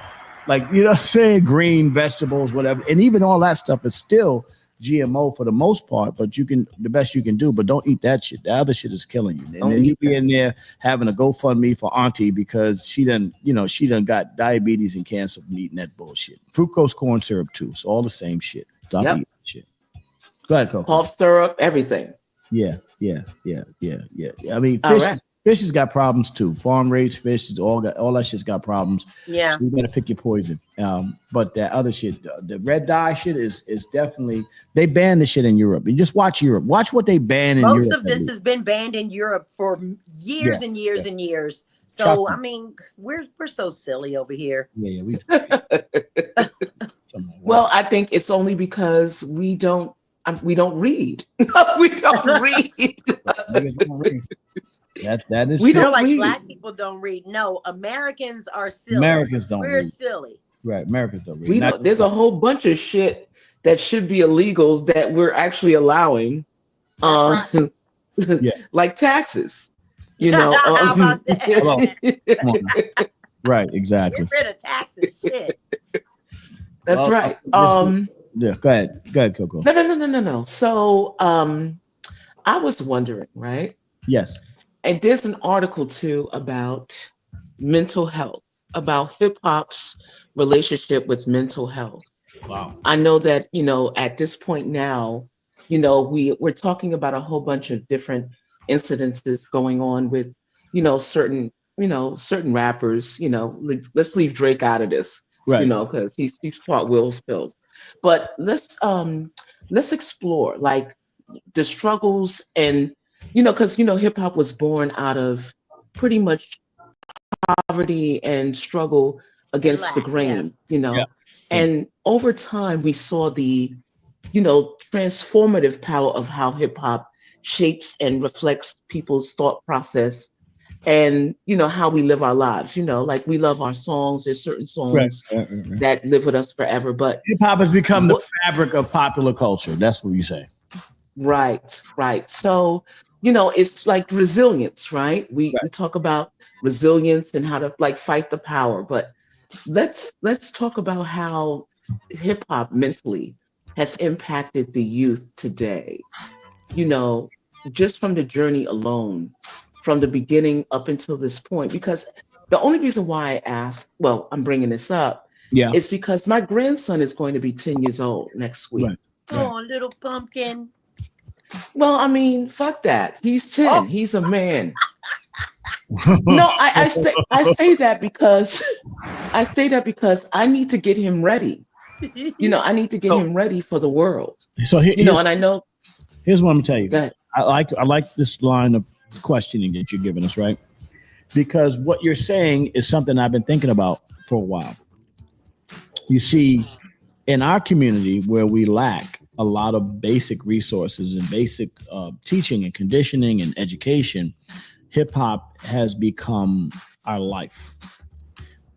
Like, what I'm saying, green vegetables, whatever. And even all that stuff is still GMO for the most part, but the best you can do, but don't eat that shit. The other shit is killing you. And then you be in there having a GoFundMe for auntie because she done got diabetes and cancer from eating that bullshit. Fructose corn syrup too. So all the same shit. Stop eating that shit. Go ahead, Coco. Cough syrup, everything. Yeah. I mean, fish has got problems too. Farm raised fish is all that shit's got problems. Yeah. So you gotta pick your poison. But that other shit, the red dye shit is definitely, they banned the shit in Europe. You just watch Europe. Watch what they ban in Europe. Most of this has been banned in Europe for years and years and years. So Shocking. I mean, we're so silly over here. Yeah. Well, I think it's only because we don't read. We don't read. That is We true. don't like black people don't read. No, Americans are silly. Americans don't We're read. silly. Right, Americans don't read. There's a whole bunch of shit that should be illegal that we're actually allowing, like taxes. You know, How about that? Right, exactly. Get rid of taxes, shit. That's right. Yeah, go ahead, Coco. No. So, I was wondering, right? Yes. And there's an article too about mental health, about hip hop's relationship with mental health. Wow. I know that, you know, at this point now, you know, we're talking about a whole bunch of different incidences going on with, you know, certain rappers, you know, let's leave Drake out of this, right? You know, because he's part Will Spills. But let's explore like the struggles and, you know, because, you know, hip hop was born out of pretty much poverty and struggle against the grain, you know. Yeah. And over time, we saw the, you know, transformative power of how hip hop shapes and reflects people's thought process and, you know, how we live our lives. You know, like we love our songs. There's certain songs that live with us forever. But hip hop has become the fabric of popular culture. That's what you say. Right. So, you know, it's like resilience, right? We talk about resilience and how to like fight the power, but let's talk about how hip hop mentally has impacted the youth today. You know, just from the journey alone, from the beginning up until this point, because the only reason why I'm bringing this up is because my grandson is going to be 10 years old next week. Oh, little pumpkin. Well, I mean, fuck that. He's 10. He's a man. No, I say that because I need to get him ready. You know, I need to get him ready for the world. So you know, and I know. Here's what I'm gonna tell you. I like this line of questioning that you're giving us, right? Because what you're saying is something I've been thinking about for a while. You see, in our community where we lack a lot of basic resources and basic teaching and conditioning and education, hip hop has become our life.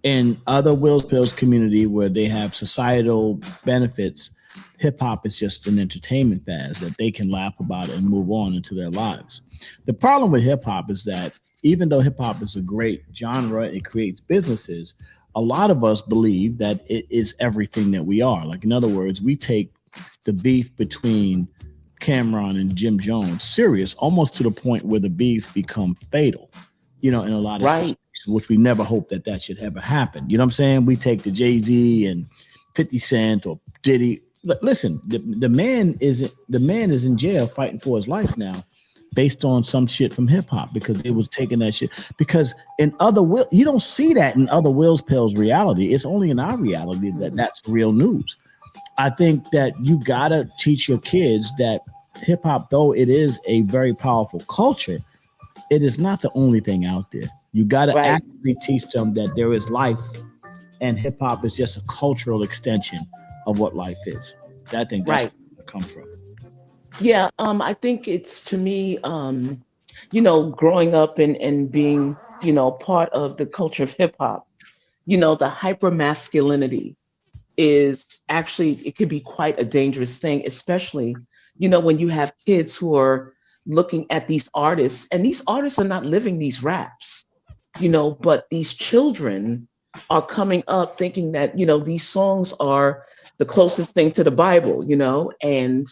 In other Will Spills community where they have societal benefits, hip hop is just an entertainment fad that they can laugh about and move on into their lives. The problem with hip hop is that even though hip hop is a great genre, it creates businesses, a lot of us believe that it is everything that we are. Like, in other words, we take the beef between Cameron and Jim Jones serious, almost to the point where the beefs become fatal, you know, in a lot of situations, which we never hope that should ever happen. You know what I'm saying? We take the Jay-Z and 50 Cent or Diddy. Listen, the man is in jail fighting for his life now, based on some shit from hip hop, because it was taking that shit. Because you don't see that in other Will Spills reality. It's only in our reality that's real news. I think that you gotta teach your kids that hip hop, though it is a very powerful culture, it is not the only thing out there. You gotta actually teach them that there is life, and hip hop is just a cultural extension of what life is. I think that's where it comes from. Yeah, I think it's, to me, you know, growing up and being, you know, part of the culture of hip hop, you know, the hyper masculinity is actually, it could be quite a dangerous thing, especially, you know, when you have kids who are looking at these artists, and these artists are not living these raps, you know, but these children are coming up thinking that, you know, these songs are the closest thing to the Bible, you know, and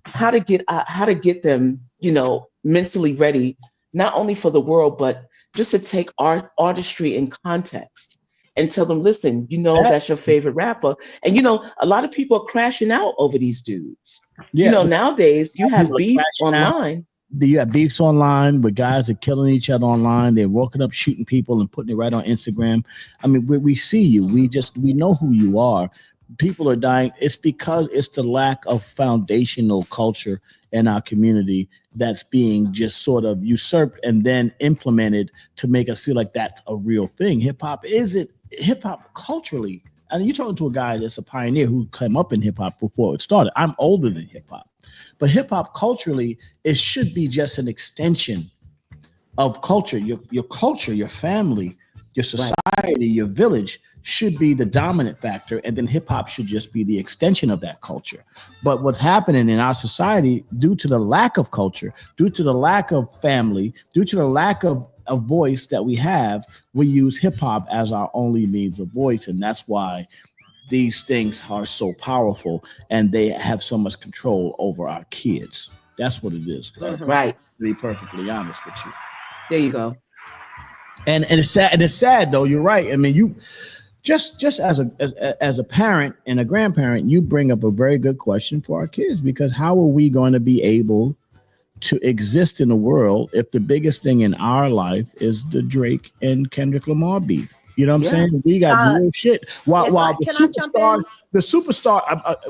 how to get them, you know, mentally ready, not only for the world, but just to take artistry in context and tell them, listen, you know, that's your favorite rapper. And, you know, a lot of people are crashing out over these dudes. You know, nowadays you have beef online. You have beefs online where guys are killing each other online. They're walking up, shooting people and putting it right on Instagram. I mean, we see you. We know who you are. People are dying. It's because it's the lack of foundational culture in our community that's being just sort of usurped and then implemented to make us feel like that's a real thing. Hip hop culturally. I mean, you're talking to a guy that's a pioneer who came up in hip hop before it started. I'm older than hip hop, but hip hop culturally, it should be just an extension of culture. Your culture, your family, Your society, your village should be the dominant factor, and then hip hop should just be the extension of that culture. But what's happening in our society, due to the lack of culture, due to the lack of family, due to the lack of a voice that we have, we use hip hop as our only means of voice, and that's why these things are so powerful, and they have so much control over our kids. That's what it is. Right. To be perfectly honest with you. There you go. And it's sad. And it's sad though. You're right. I mean, you just as a parent and a grandparent, you bring up a very good question for our kids, because how are we going to be able to exist in the world if the biggest thing in our life is the Drake and Kendrick Lamar beef? You know what I'm saying? We got real shit. While the superstar,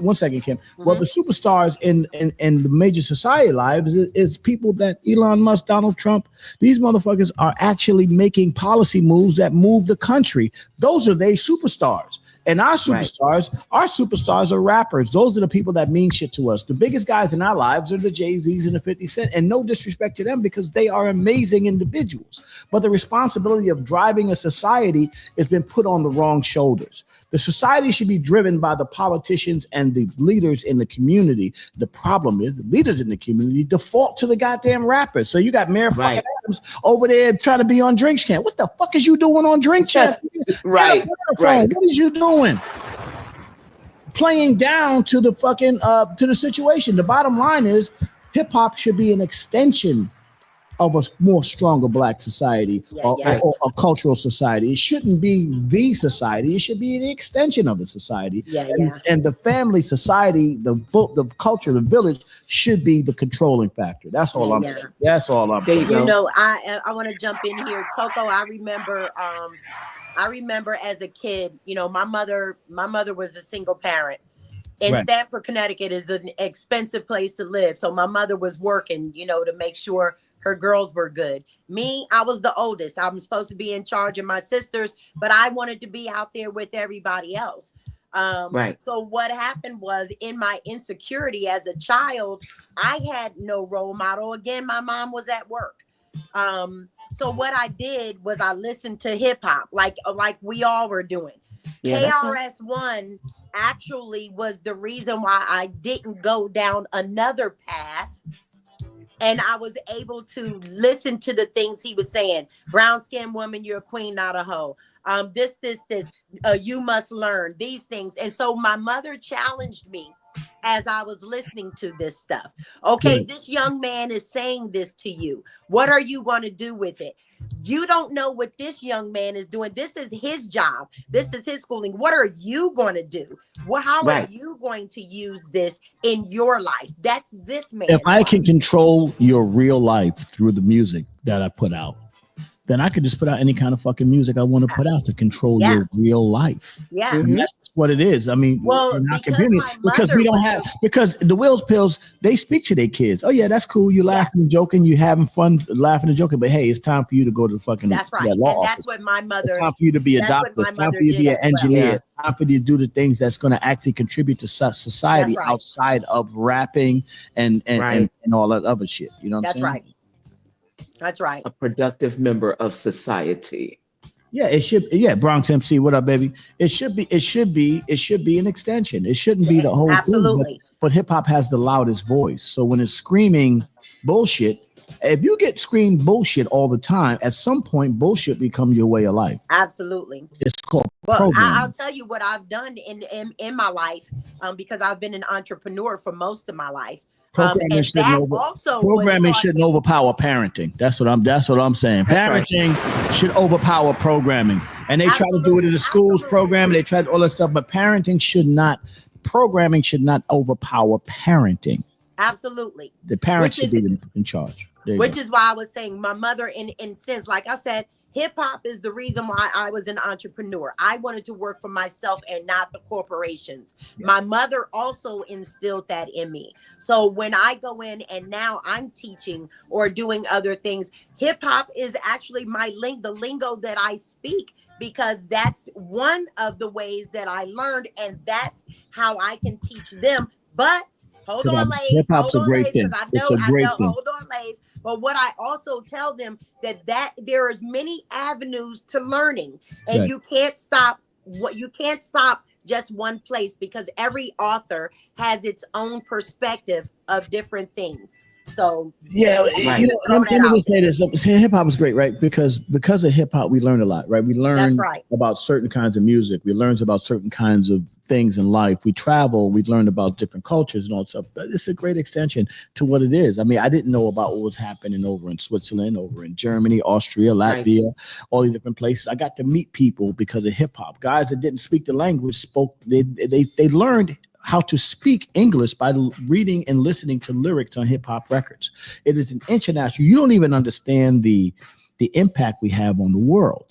one second, Kim. Well, the superstars in the major society lives is people that Elon Musk, Donald Trump, these motherfuckers are actually making policy moves that move the country. Those are they superstars. And our superstars are rappers. Those are the people that mean shit to us. The biggest guys in our lives are the Jay-Z's and the 50 Cent. And no disrespect to them, because they are amazing individuals. But the responsibility of driving a society has been put on the wrong shoulders. The society should be driven by the politicians and the leaders in the community. The problem is the leaders in the community default to the goddamn rappers. So you got Mayor fucking Adams over there trying to be on Drink Champ. What the fuck is you doing on Drink Champ? Right. What is you doing? Playing down to the fucking to the situation. The bottom line is hip hop should be an extension of a more stronger black society or a cultural society. It shouldn't be the society. It should be the extension of the society. And the family society, the culture, the village should be the controlling factor. That's all I'm saying. That's all I'm saying. You know, I want to jump in here, Coco. I remember as a kid, you know, my mother was a single parent. And Stamford, Connecticut is an expensive place to live. So my mother was working, you know, to make sure her girls were good. Me, I was the oldest. I'm supposed to be in charge of my sisters, but I wanted to be out there with everybody else. So what happened was, in my insecurity as a child, I had no role model. Again, my mom was at work. So what I did was I listened to hip hop like we all were doing. KRS-One actually was the reason why I didn't go down another path. And I was able to listen to the things he was saying. Brown skinned woman, you're a queen, not a hoe. This, you must learn these things. And so my mother challenged me as I was listening to this stuff. Okay, this young man is saying this to you. What are you going to do with it? You don't know what this young man is doing. This is his job. This is his schooling. What are you going to do? How are you going to use this in your life? That's this man. If I can control your real life through the music that I put out, then I could just put out any kind of fucking music I want to put out to control your real life. And that's what it is. I mean, because we don't have, because the Wills Pills, they speak to their kids. Oh yeah, that's cool. You laughing and joking, you having fun, laughing and joking. But hey, it's time for you to go to the fucking law office. That's what my mother. It's time for you to be a doctor. It's time for you to be an engineer. It's time for you to do the things that's going to actually contribute to society outside of rapping and all that other shit. You know what I'm saying? That's right. A productive member of society. Yeah, it should. Yeah, Bronx MC, what up, baby? It should be an extension. It shouldn't be the whole thing. But hip hop has the loudest voice. So when it's screaming bullshit, if you get screamed bullshit all the time, at some point bullshit becomes your way of life. Absolutely. It's called programming. I'll tell you what I've done in my life, because I've been an entrepreneur for most of my life. Programming shouldn't overpower parenting. That's what I'm saying. Parenting should overpower programming. And they try to do it in the schools program. They try all that stuff, but programming should not overpower parenting. Absolutely. The parents should be in charge. Which is why I was saying my mother, in sense, like I said, hip hop is the reason why I was an entrepreneur. I wanted to work for myself and not the corporations. My mother also instilled that in me. So when I go in and now I'm teaching or doing other things, hip hop is actually the lingo that I speak, because that's one of the ways that I learned, and that's how I can teach them. But hold on, ladies. Hip hop's a great thing. It's a great thing. Hold on, ladies. But what I also tell them that there is many avenues to learning, and Right. you can't stop just one place, because every author has its own perspective of different things. So Yeah, Right. you know, let me just say this. Hip hop is great, right? Because of hip hop, we learn a lot, right? We learn right. about certain kinds of music. We learn about certain kinds of things in life. We travel. We learn about different cultures and all that stuff. But it's a great extension to what it is. I mean, I didn't know about what was happening over in Switzerland, over in Germany, Austria, Latvia, all these different places. I got to meet people because of hip hop. Guys that didn't speak the language spoke. They learned how to speak English by reading and listening to lyrics on hip hop records. It is an international. You don't even understand the impact we have on the world.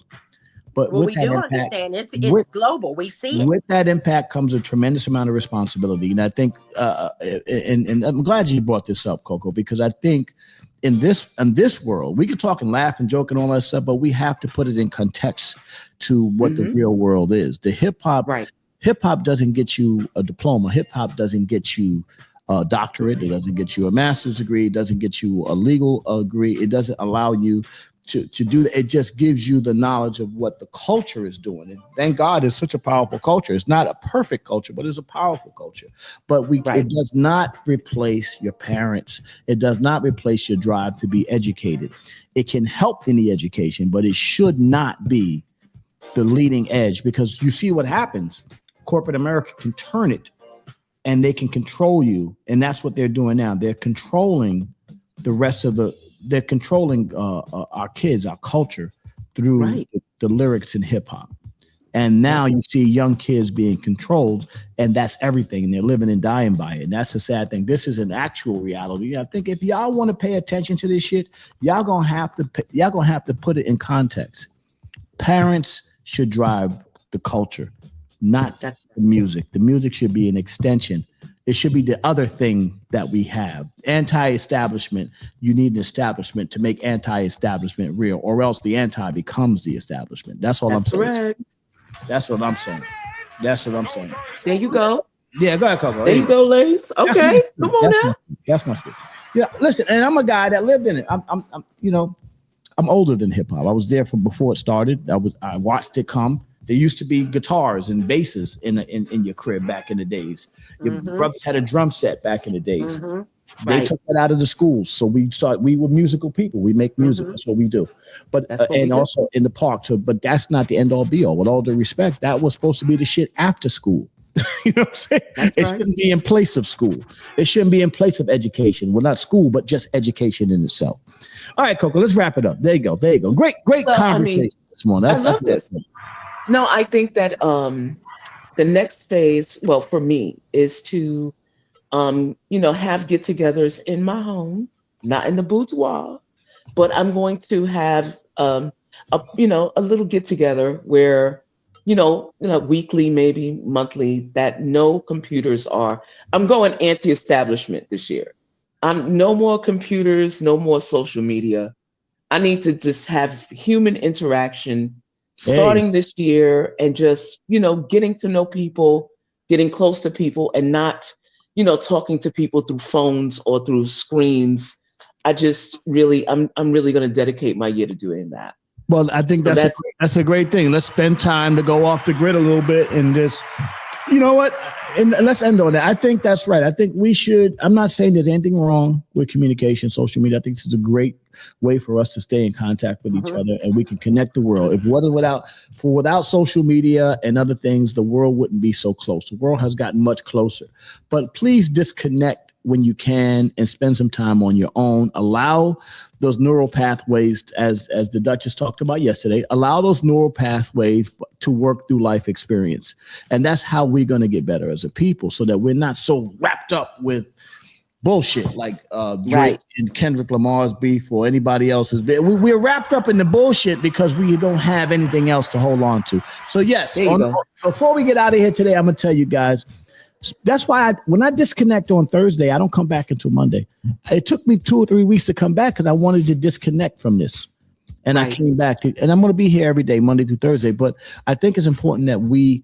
But well, with we that do impact, understand it's global. We see it. With that impact comes a tremendous amount of responsibility. And I think, and I'm glad you brought this up, Coco, because I think in this world, we can talk and laugh and joke and all that stuff, but we have to put it in context to what the real world is. The hip hop doesn't get you a diploma. Hip hop doesn't get you a doctorate. It doesn't get you a master's degree. It doesn't get you a legal degree. It doesn't allow you to do that. It just gives you the knowledge of what the culture is doing. And thank God it's such a powerful culture. It's not a perfect culture, but it's a powerful culture. But it does not replace your parents. It does not replace your drive to be educated. It can help in the education, but it should not be the leading edge, because you see what happens. Corporate America can turn it and they can control you. And that's what they're doing now. They're controlling the rest of they're controlling our kids, our culture through the lyrics in hip hop. And now you see young kids being controlled, and that's everything. And they're living and dying by it. And that's the sad thing. This is an actual reality. I think if y'all want to pay attention to this shit, y'all gonna have to put it in context. Parents should drive the culture, not the music. The music should be an extension. It should be the other thing that we have. Anti-establishment. You need an establishment to make anti-establishment real, or else the anti becomes the establishment. That's all I'm saying. Correct. That's what I'm saying. That's what I'm saying. There you go. Yeah, go ahead, Coco. There you go, Lace. Okay, come on now. That's my speech. Yeah, listen, and I'm a guy that lived in it. I'm older than hip hop. I was there from before it started. I watched it come. There used to be guitars and basses in your crib back in the days. Your brothers had a drum set back in the days. They took that out of the schools. So we were musical people. We make music. That's what we do. But also in the park. So, but that's not the end all be all. With all due respect, that was supposed to be the shit after school. You know what I'm saying? It shouldn't be in place of school. It shouldn't be in place of education. Well, not school, but just education in itself. All right, Coco, let's wrap it up. There you go. Great conversation this morning. I love this. No, I think that the next phase, well, for me, is to have get-togethers in my home, not in the boudoir, but I'm going to have a little get-together where weekly, maybe monthly, that no computers are. I'm going anti-establishment this year. No more computers, no more social media. I need to just have human interaction starting this year, and just, getting to know people, getting close to people, and not, talking to people through phones or through screens. I'm really going to dedicate my year to doing that. Well, I think that's a great thing. Let's spend time to go off the grid a little bit and just, you know what? And let's end on that. I think that's right. I think we should. I'm not saying there's anything wrong with communication, social media. I think this is a great way for us to stay in contact with each other, and we can connect the world. Without social media and other things, the world wouldn't be so close. The world has gotten much closer. But please disconnect when you can and spend some time on your own. Allow those neural pathways, as the Duchess talked about yesterday, allow those neural pathways to work through life experience. And that's how we're going to get better as a people, so that we're not so wrapped up with bullshit like Drake and Kendrick Lamar's beef or anybody else's beef. We're wrapped up in the bullshit because we don't have anything else to hold on to. So yes, before we get out of here today, I'm going to tell you guys, that's why when I disconnect on Thursday, I don't come back until Monday. It took me 2 or 3 weeks to come back because I wanted to disconnect from this. And I came back and I'm going to be here every day, Monday through Thursday. But I think it's important that we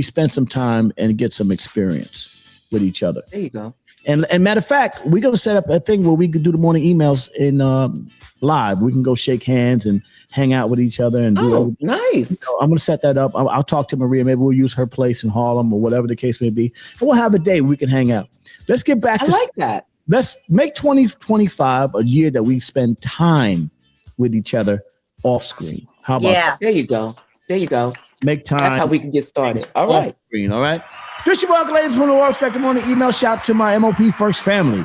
spend some time and get some experience. with each other. There you go. And matter of fact, we're gonna set up a thing where we could do the morning emails in live. We can go shake hands and hang out with each other and do. Oh, nice. So I'm gonna set that up. I'll talk to Maria. Maybe we'll use her place in Harlem or whatever the case may be, and we'll have a day we can hang out. Let's get back. I to like that. Let's make 2025 a year that we spend time with each other off screen. How about that? There you go. There you go. Make time. That's how we can get started. All off right. screen. All right. This your boy, ladies from the World Spectrum on the email. Shout to my MOP First family.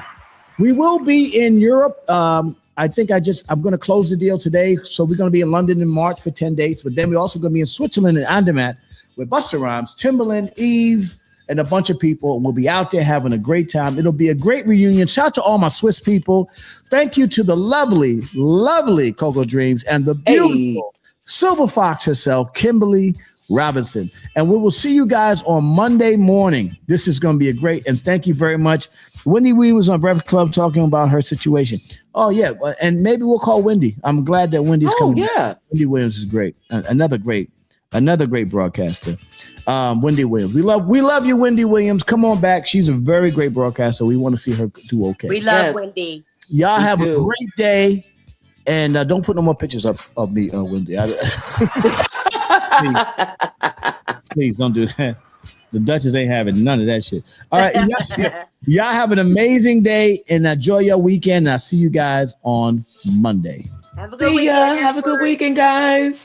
We will be in Europe. I think I'm going to close the deal today. So we're going to be in London in March for 10 days. But then we're also going to be in Switzerland and Andermatt with Busta Rhymes, Timbaland, Eve, and a bunch of people. We'll be out there having a great time. It'll be a great reunion. Shout out to all my Swiss people. Thank you to the lovely, lovely Coco Dreams and the beautiful Silver Fox herself, Kimberly Robinson. And we will see you guys on Monday morning. This is going to be a great, and thank you very much. Wendy Williams was on Breakfast Club talking about her situation. Oh, yeah. And maybe we'll call Wendy. I'm glad that Wendy's coming. Yeah. Wendy Williams is great. Another great broadcaster. Wendy Williams. We love you, Wendy Williams. Come on back. She's a very great broadcaster. We want to see her do okay. We love Wendy. Y'all have a great day. And don't put no more pictures up of me, Wendy. Please don't do that. The Duchess ain't having none of that shit. All right. Y'all have an amazing day and enjoy your weekend. I'll see you guys on Monday. Have a good See ya. weekend. Have a good weekend, guys.